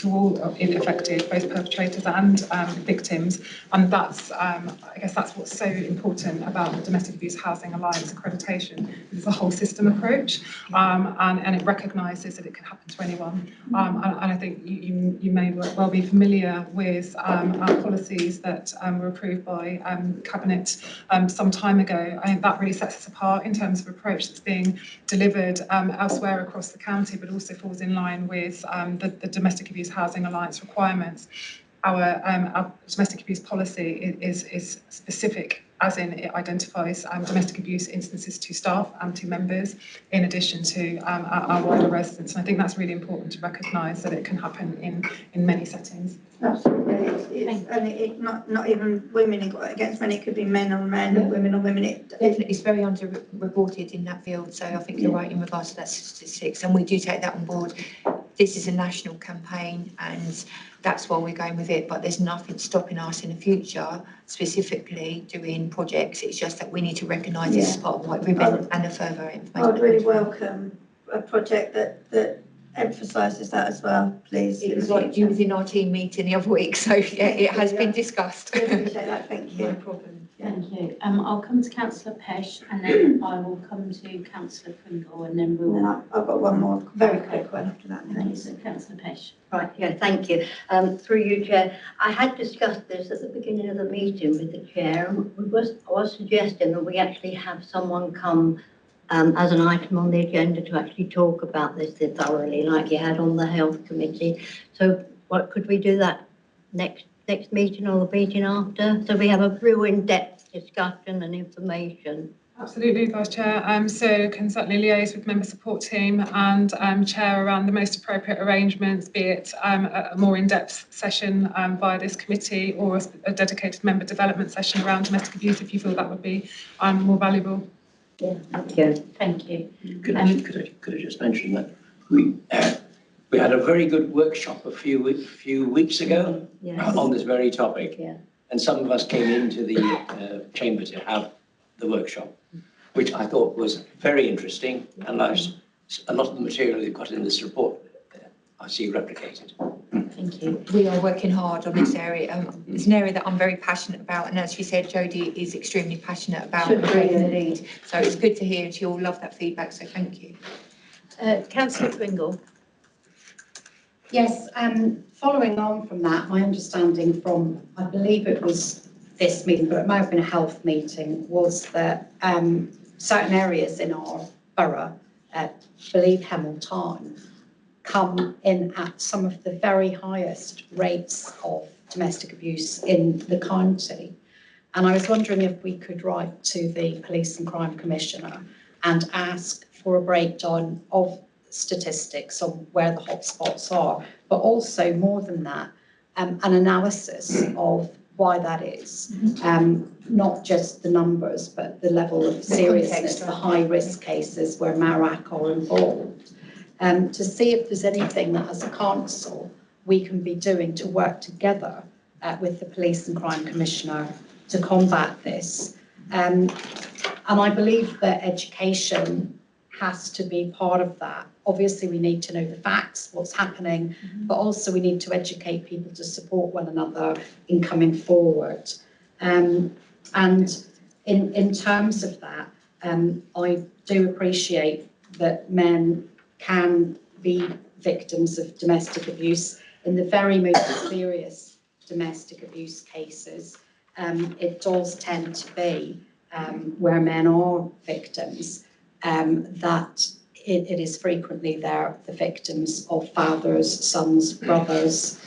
all affected, both perpetrators and victims. And that's, I guess, that's what's so important about the Domestic Abuse Housing Alliance accreditation. It's a whole system approach, and it recognises that it can happen to anyone. And I think you may well be familiar with our policies that were approved by Cabinet some time ago. I think that really sets us apart in terms of approach that's being delivered elsewhere across the county, but also falls in line with the Domestic Abuse Housing Alliance requirements. Our domestic abuse policy is specific, as in it identifies domestic abuse instances to staff and to members, in addition to our wider residents. And I think that's really important to recognise that it can happen in many settings. Absolutely, it's not even women against men. It could be men on men, women on women. Definitely, it's very underreported in that field. So I think you're right in regards to that statistics, and we do take that on board. This is a national campaign, and that's why we're going with it. But there's nothing stopping us in the future, specifically doing projects. It's just that we need to recognise this as part of White Ribbon and the further information. I would really welcome a project that emphasises that as well, please. It was like you was in our team meeting the other week, so yeah, it has been discussed. I appreciate that, thank you. No problem. Thank you. I'll come to Councillor Pesh, and then I will come to Councillor Pringle, and then we'll... And then I've got one more very quick one after that. Okay, so Councillor Pesh. Right, yeah, thank you. Through you, Chair. I had discussed this at the beginning of the meeting with the Chair, and I was suggesting that we actually have someone come as an item on the agenda to actually talk about this thoroughly, like you had on the Health Committee. So what could we do that next meeting or the meeting after? So we have a real in-depth discussion and information. Absolutely, Vice Chair. So can certainly liaise with member support team and chair around the most appropriate arrangements, be it a more in-depth session via this committee, or a dedicated member development session around domestic abuse, if you feel that would be more valuable. Yeah, thank you. Thank you. Could I just mention that we had a very good workshop a few weeks ago on this very topic, and some of us came into the chamber to have the workshop. which I thought was very interesting, and a lot of the material you've got in this report I see replicated. Thank you. We are working hard on this area. It's an area that I'm very passionate about, and as she said, Jodie is extremely passionate about taking the lead. So it's good to hear, and she all love that feedback, so thank you. Councillor Pringle. Yes, following on from that, my understanding from, I believe it was this meeting, but it might have been a health meeting, was that certain areas in our borough, I believe Hemel Tarn, come in at some of the very highest rates of domestic abuse in the county. And I was wondering if we could write to the Police and Crime Commissioner and ask for a breakdown of statistics on where the hotspots are, but also more than that, an analysis of why that is, not just the numbers, but the level of seriousness, the high-risk cases where MARAC are involved, to see if there's anything that as a council we can be doing to work together with the Police and Crime Commissioner to combat this. And I believe that education has to be part of that. Obviously, we need to know the facts, what's happening, but also we need to educate people to support one another in coming forward. And in terms of that, I do appreciate that men can be victims of domestic abuse. In the very most serious domestic abuse cases, it does tend to be where men are victims, that it is frequently the victims of fathers, sons, brothers,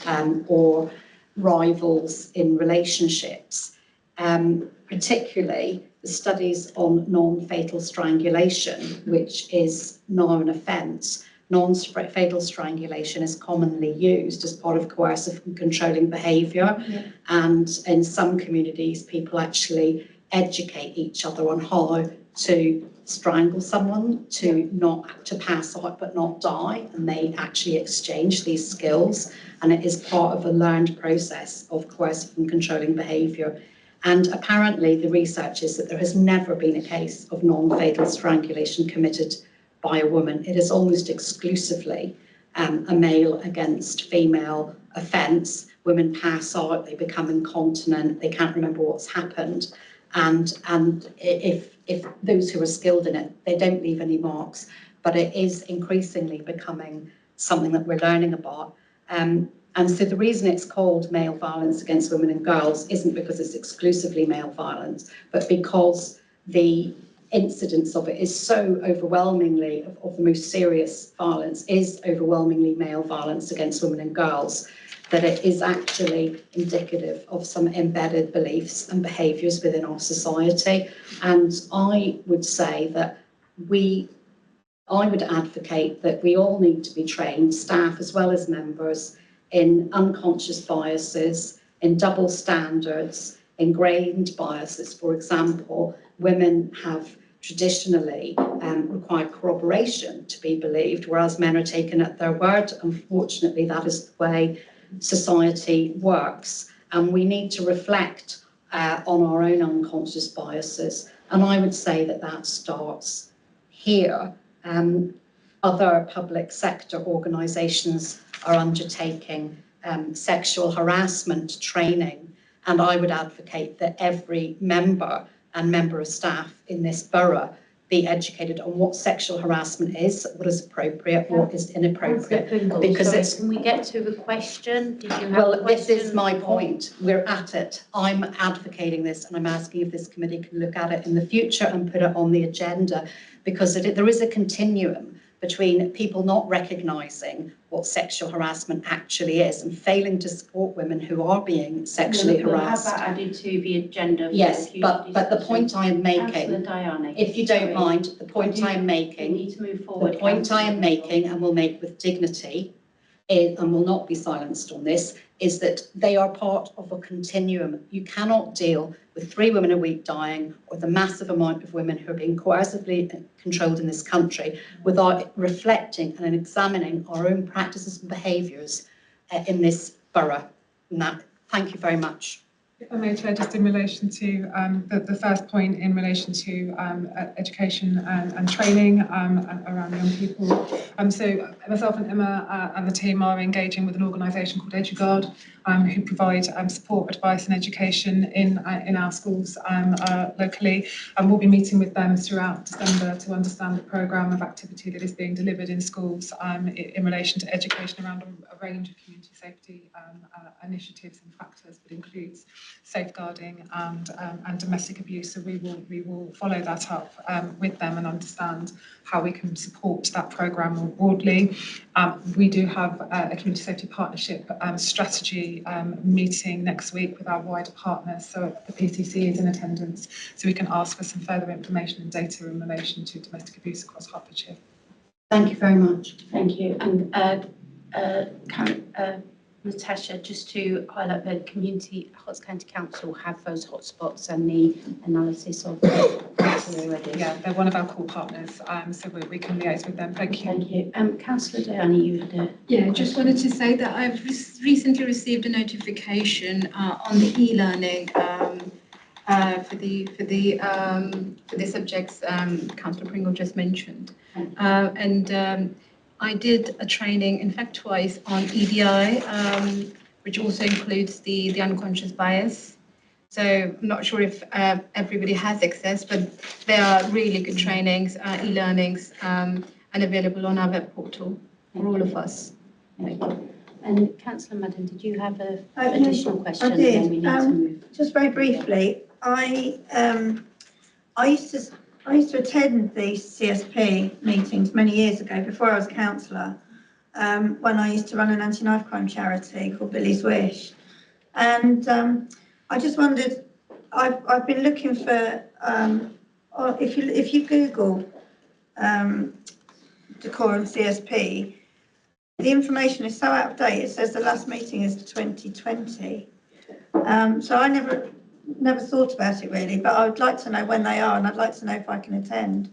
or rivals in relationships. Particularly the studies on non-fatal strangulation, which is now an offence. Non-fatal strangulation is commonly used as part of coercive and controlling behaviour. Yeah. And in some communities, people actually educate each other on how to strangle someone, to pass out but not die, and they actually exchange these skills, and it is part of a learned process of coercive and controlling behaviour. And apparently the research is that there has never been a case of non-fatal strangulation committed by a woman. It is almost exclusively a male against female offence. Women pass out, they become incontinent, they can't remember what's happened, and if those who are skilled in it, they don't leave any marks, but it is increasingly becoming something that we're learning about. And so the reason it's called male violence against women and girls isn't because it's exclusively male violence, but because the incidence of it is so overwhelmingly, of the most serious violence, is overwhelmingly male violence against women and girls, that it is actually indicative of some embedded beliefs and behaviours within our society. And I would say that I would advocate that we all need to be trained, staff as well as members, in unconscious biases, in double standards, ingrained biases. For example, women have traditionally required corroboration to be believed, whereas men are taken at their word. Unfortunately, that is the way society works, and we need to reflect on our own unconscious biases. And I would say that that starts here. Other public sector organisations are undertaking sexual harassment training, and I would advocate that every member and member of staff in this borough be educated on what sexual harassment is, what is appropriate, what is inappropriate. Because can we get to the question? Did you have well, a question? this is my point. We're at it. I'm advocating this, and I'm asking if this committee can look at it in the future and put it on the agenda, because there is a continuum between people not recognising what sexual harassment actually is and failing to support women who are being sexually harassed. We'll have that added to the agenda. Yes, but the point I am making, Diana, if you don't mind, the point I am making, we need to move forward. the point I am making, and will make with dignity, and will not be silenced on this, is that they are part of a continuum. You cannot deal with 3 women a week dying, or the massive amount of women who are being coercively controlled in this country, without reflecting and examining our own practices and behaviours in this borough. And that, thank you very much. If I may, Chair, just in relation to the first point in relation to education and training around young people. So myself and Emma and the team are engaging with an organisation called EduGuard, who provide support, advice and education in our schools locally. And we'll be meeting with them throughout December to understand the programme of activity that is being delivered in schools in relation to education around a range of community safety initiatives and factors, but includes safeguarding and domestic abuse. So we will follow that up with them and understand how we can support that programme more broadly. We do have a community safety partnership strategy meeting next week with our wider partners. So the PCC is in attendance, so we can ask for some further information and data in relation to domestic abuse across Hertfordshire. Thank you very much. Thank you. And Natasha, just to highlight, the community Herts County Council have those hotspots and the analysis of them already. Yeah, they're one of our core partners, so we can liaise with them. Thank you. Thank you. Councillor Diana, you had a Yeah, just wanted to say that I've recently received a notification on the e-learning for the subjects Councillor Pringle just mentioned, and I did a training, in fact, twice on EDI, which also includes the unconscious bias. So I'm not sure if everybody has access, but they are really good trainings, e-learnings, and available on our web portal for all of us. Thank you. And Councillor Madden, did you have an additional question? I did. Then we need to move. Just very briefly, I used to attend these CSP meetings many years ago, before I was a councillor, when I used to run an anti-knife crime charity called Billy's Wish. And I just wondered, I've been looking for, if you Google Decorum CSP, the information is so out of date. It says the last meeting is 2020. So I never thought about it really, but I would like to know when they are, and I'd like to know if I can attend.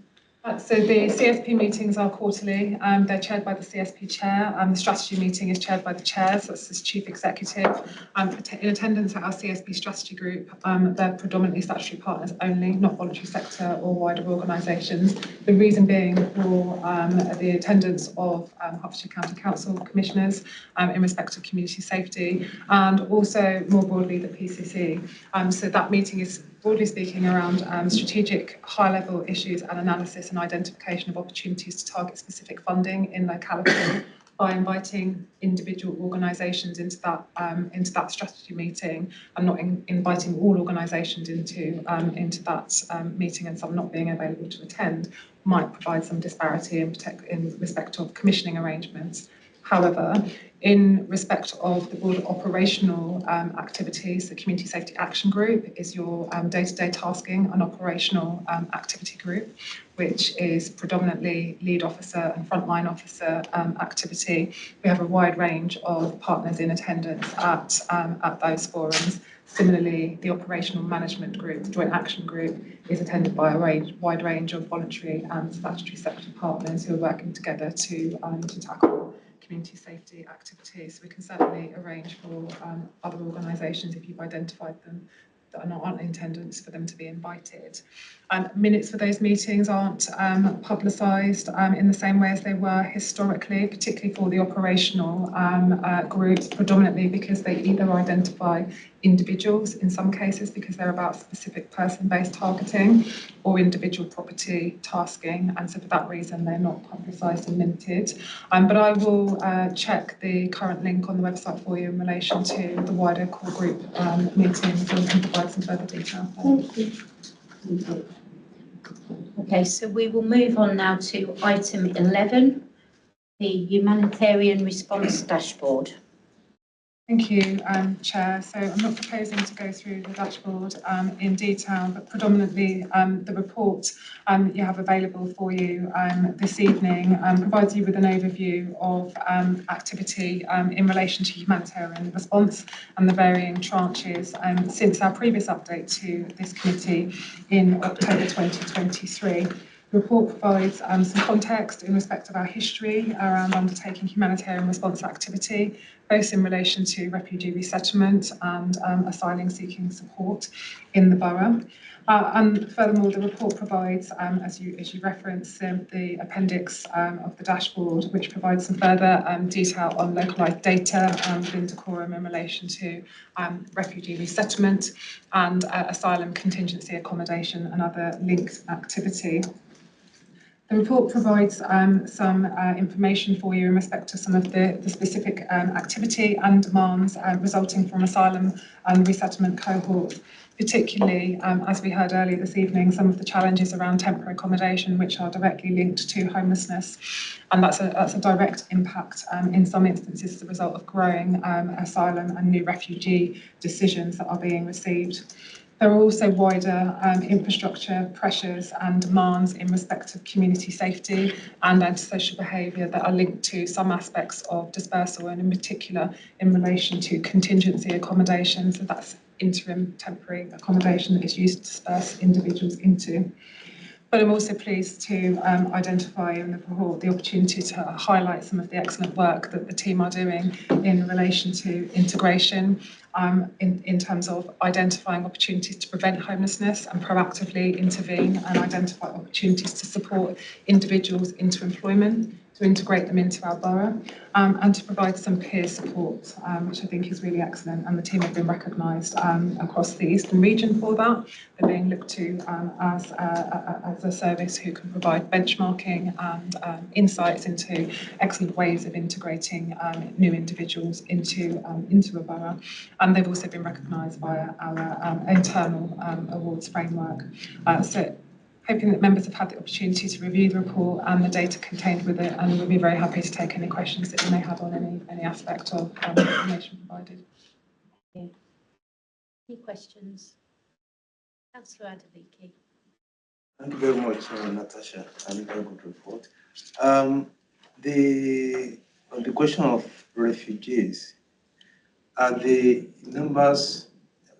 So the CSP meetings are quarterly. They're chaired by the CSP chair. The strategy meeting is chaired by the chair, so that's the chief executive. In attendance at our CSP strategy group, they're predominantly statutory partners only, not voluntary sector or wider organisations. The reason being for the attendance of Hertfordshire County Council commissioners in respect of community safety, and also more broadly the PCC. So that meeting is broadly speaking around strategic high-level issues and analysis and identification of opportunities to target specific funding in locality by inviting individual organisations into that strategy meeting, and not inviting all organisations into that meeting, and some not being available to attend might provide some disparity in respect of commissioning arrangements. However, in respect of the broader operational activities, the Community Safety Action Group is your day-to-day tasking and operational activity group, which is predominantly lead officer and frontline officer activity. We have a wide range of partners in attendance at those forums. Similarly, the operational management group, the joint action group, is attended by a wide range of voluntary and statutory sector partners who are working together to tackle community safety activities. So we can certainly arrange for other organisations, if you've identified them, that are not in attendance, for them to be invited. Minutes for those meetings aren't publicised in the same way as they were historically, particularly for the operational groups, predominantly because they either identify individuals, in some cases because they're about specific person-based targeting, or individual property tasking, and so for that reason they're not publicised and minuted. But I will check the current link on the website for you in relation to the wider core group meetings, and can provide some further detail. Thank you. Thank you. Okay, so we will move on now to item 11, the Humanitarian Response Dashboard. Thank you, Chair. So I'm not proposing to go through the dashboard in detail, but predominantly the report you have available for you this evening provides you with an overview of activity in relation to humanitarian response and the varying tranches since our previous update to this committee in October 2023. The report provides some context in respect of our history around undertaking humanitarian response activity, both in relation to refugee resettlement and asylum seeking support in the borough. And furthermore, the report provides, as you referenced, the appendix of the dashboard, which provides some further detail on localised data within Decorum in relation to refugee resettlement and asylum contingency accommodation and other linked activity. The report provides some information for you in respect to some of the specific activity and demands resulting from asylum and resettlement cohorts, particularly, as we heard earlier this evening, some of the challenges around temporary accommodation, which are directly linked to homelessness. And that's a direct impact in some instances as a result of growing asylum and new refugee decisions that are being received. There are also wider infrastructure pressures and demands in respect of community safety and antisocial behaviour that are linked to some aspects of dispersal, and in particular in relation to contingency accommodation. So that's interim temporary accommodation that is used to disperse individuals into. But I'm also pleased to identify in the report the opportunity to highlight some of the excellent work that the team are doing in relation to integration, in terms of identifying opportunities to prevent homelessness and proactively intervene and identify opportunities to support individuals into employment, to integrate them into our borough, and to provide some peer support, which I think is really excellent. And the team have been recognised across the Eastern region for that. They're being looked to as a service who can provide benchmarking and insights into excellent ways of integrating new individuals into a borough. And they've also been recognised via our internal awards framework. So hoping that members have had the opportunity to review the report and the data contained with it, and we'll be very happy to take any questions that you may have on any aspect of the information provided. Any questions? Councillor Adebiki. Thank you very much, Natasha, and very good report. On the question of refugees, are the numbers?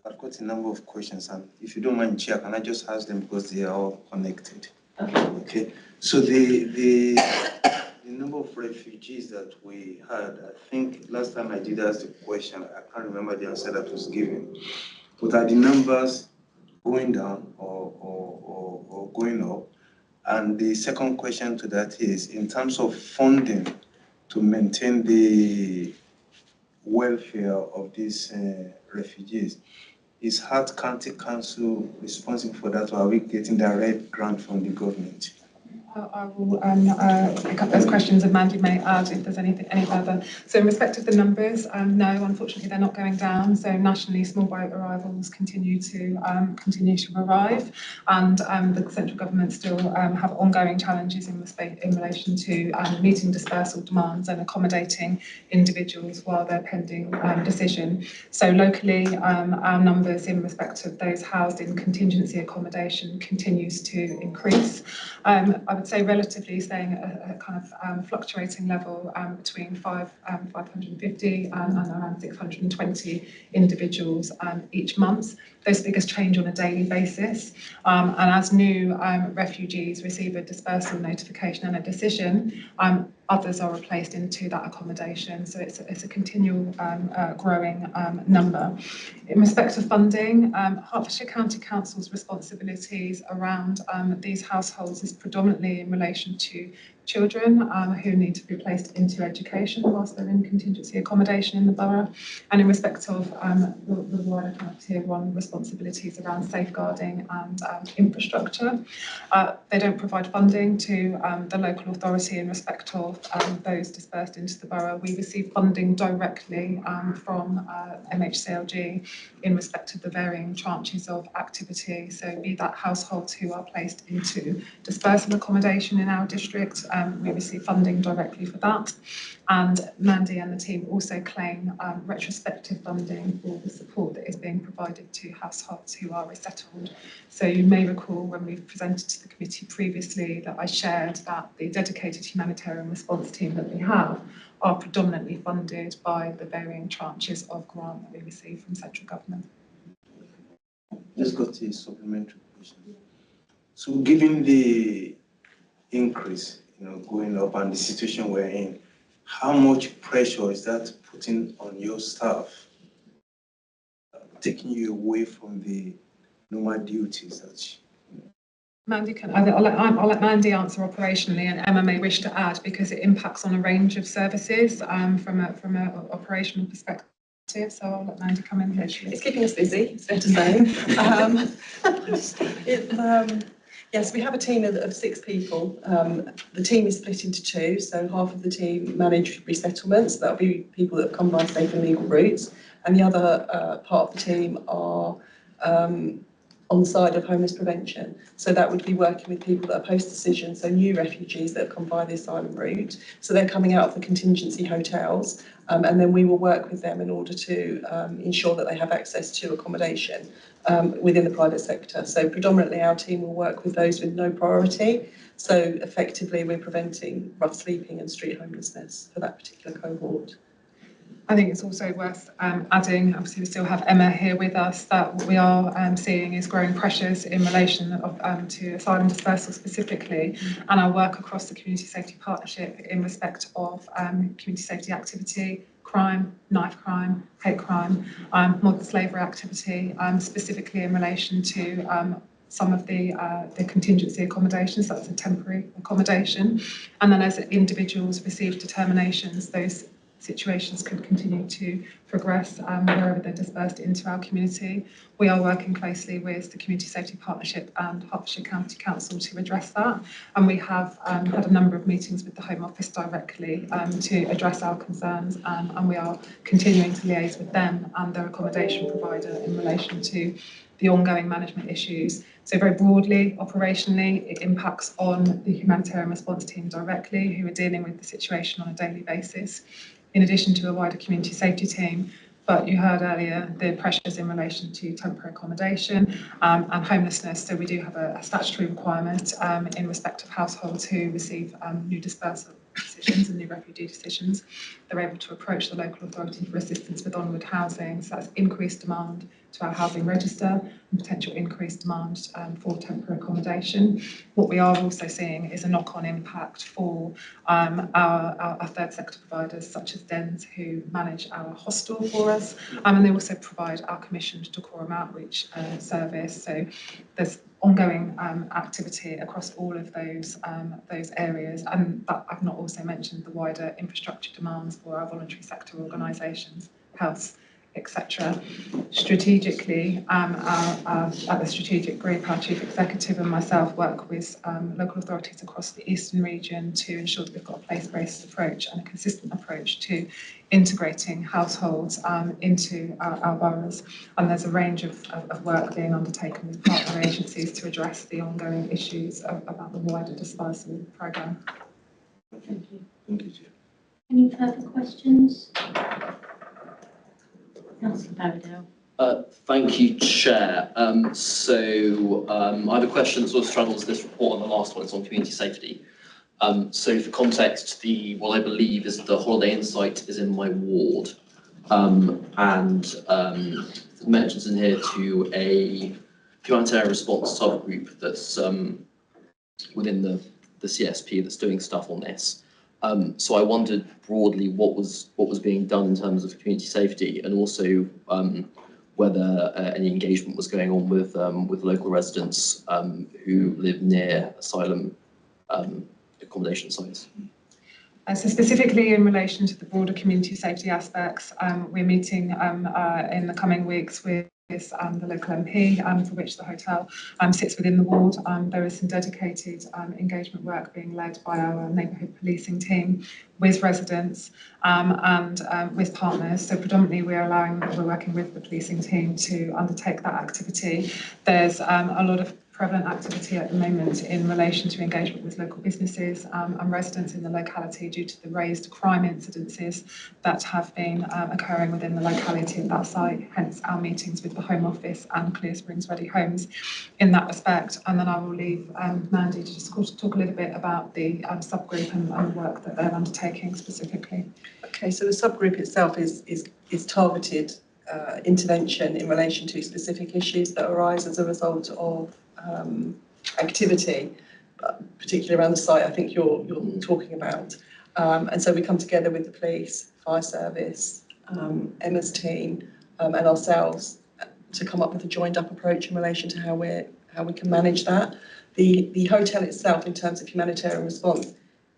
I've got a number of questions, and if you don't mind, Chair, can I just ask them because they are all connected? Okay. So the number of refugees that we had, I think last time I did ask the question, I can't remember the answer that was given. But are the numbers going down or going up? And the second question to that is, in terms of funding to maintain the welfare of these refugees, is Hart County Council responsible for that, or are we getting direct grant from the government? I will pick up those questions, and Mandy may add if there's any further. So in respect of the numbers, no, unfortunately they're not going down. So nationally, small boat arrivals continue to arrive, and the central government still have ongoing challenges in relation to meeting dispersal demands and accommodating individuals while they're pending decision. So locally, our numbers in respect of those housed in contingency accommodation continues to increase. I would say relatively staying at a kind of fluctuating level between 550 and around 620 individuals each month. Those figures change on a daily basis, and as new refugees receive a dispersal notification and a decision, others are replaced into that accommodation. So it's a continual growing number. In respect of funding, Hertfordshire County Council's responsibilities around these households is predominantly in relation to children who need to be placed into education whilst they're in contingency accommodation in the borough, and in respect of the wider kind of tier 1 responsibilities around safeguarding and infrastructure. They don't provide funding to the local authority in respect of those dispersed into the borough. We receive funding directly from MHCLG in respect of the varying tranches of activity. So be that households who are placed into dispersal accommodation in our district, we receive funding directly for that. And Mandy and the team also claim retrospective funding for the support that is being provided to households who are resettled. So you may recall when we presented to the committee previously that I shared that the dedicated humanitarian response team that we have are predominantly funded by the varying tranches of grant that we receive from central government. Just got a supplementary question. So given the increase, going up and the situation we're in, how much pressure is that putting on your staff, taking you away from the normal duties that Mandy I'll let Mandy answer operationally, and Emma may wish to add because it impacts on a range of services from an operational perspective. So I'll let Mandy come in here. It's keeping us busy, it's fair to say. Yes, we have a team of 6 people. The team is split into 2, so half of the team manage resettlements. That'll be people that have come by safe and legal routes, and the other part of the team are on the side of homeless prevention. So that would be working with people that are post-decision, so new refugees that have come by the asylum route. So they're coming out of the contingency hotels, and then we will work with them in order to ensure that they have access to accommodation within the private sector. So predominantly our team will work with those with no priority. So effectively we're preventing rough sleeping and street homelessness for that particular cohort. I think it's also worth adding, obviously we still have Emma here with us, that what we are seeing is growing pressures in relation to asylum dispersal specifically, and our work across the Community Safety Partnership in respect of community safety activity, crime, knife crime, hate crime, modern slavery activity, specifically in relation to some of the contingency accommodations, that's a temporary accommodation, and then as individuals receive determinations, those situations could continue to progress wherever they're dispersed into our community. We are working closely with the Community Safety Partnership and Hertfordshire County Council to address that, and we have had a number of meetings with the Home Office directly to address our concerns, and we are continuing to liaise with them and their accommodation provider in relation to the ongoing management issues. So very broadly, operationally, it impacts on the humanitarian response team directly, who are dealing with the situation on a daily basis, in addition to a wider community safety team. But you heard earlier the pressures in relation to temporary accommodation and homelessness. So we do have a statutory requirement in respect of households who receive new dispersal decisions and new refugee decisions. They're able to approach the local authority for assistance with onward housing. So that's increased demand to our housing register and potential increased demand for temporary accommodation. What we are also seeing is a knock-on impact for our third sector providers such as DENS, who manage our hostel for us, and they also provide our commissioned decorum outreach service. So there's ongoing activity across all of those areas, and that I've not also mentioned the wider infrastructure demands for our voluntary sector organisations, health, etc. Strategically, at the strategic group, our chief executive and myself work with local authorities across the eastern region to ensure that we've got a place-based approach and a consistent approach to integrating households into our boroughs. And there's a range of work being undertaken with partner agencies to address the ongoing issues about the wider dispersal programme. Thank you. Thank you, Chair. Any further questions? Thank you, Chair. I have a question that sort of straddles this report and the last one. It's on community safety. So for context, what I believe is the Holiday Insight is in my ward, and it mentions in here to a humanitarian response subgroup that's within the CSP that's doing stuff on this. So I wondered broadly what was being done in terms of community safety, and also whether any engagement was going on with local residents who live near asylum accommodation sites. So specifically in relation to the broader community safety aspects, we're meeting in the coming weeks with the local MP for which the hotel sits within the ward. There is some dedicated engagement work being led by our neighbourhood policing team with residents and with partners. So predominantly we're working with the policing team to undertake that activity. There's a lot of prevalent activity at the moment in relation to engagement with local businesses and residents in the locality due to the raised crime incidences that have been occurring within the locality of that site, hence our meetings with the Home Office and Clear Springs Ready Homes in that respect. And then I will leave Mandy to just talk a little bit about the subgroup and the work that they're undertaking specifically. Okay, so the subgroup itself is targeted intervention in relation to specific issues that arise as a result of activity particularly around the site I think you're talking about. And so we come together with the police, fire service, Emma's team, and ourselves to come up with a joined up approach in relation to how we can manage that. The hotel itself, in terms of humanitarian response,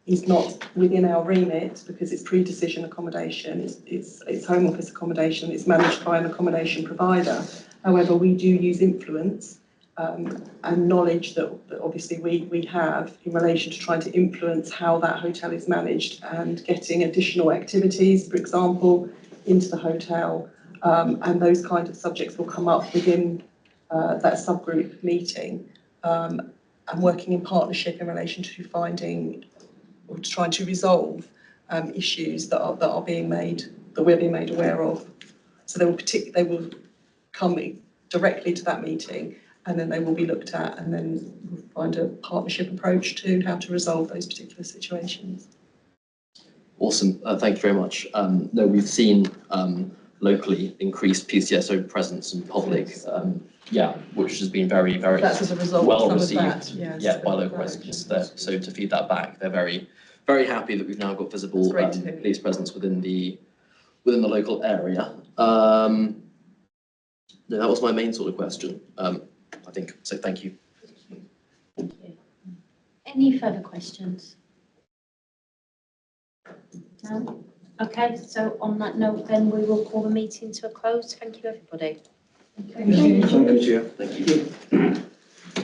is not within our remit because it's pre-decision accommodation, it's home office accommodation, it's managed by an accommodation provider. However, we do use influence and knowledge that obviously we have in relation to trying to influence how that hotel is managed and getting additional activities, for example, into the hotel. And those kind of subjects will come up within that subgroup meeting, and working in partnership in relation to finding or trying to resolve issues that we're being made aware of. So they will come directly to that meeting, and then they will be looked at, and then we'll find a partnership approach to how to resolve those particular situations. Awesome, thank you very much. No, we've seen locally increased PCSO presence in public, which has been very, very That's as a result well of some received, of that, by local residents there. So to feed that back, they're very, very happy that we've now got visible police presence within the local area. No, that was my main sort of question. I think so. Thank you. Thank you. Any further questions? No? Okay, so on that note, then we will call the meeting to a close. Thank you, everybody. Thank you, Chair. Thank you.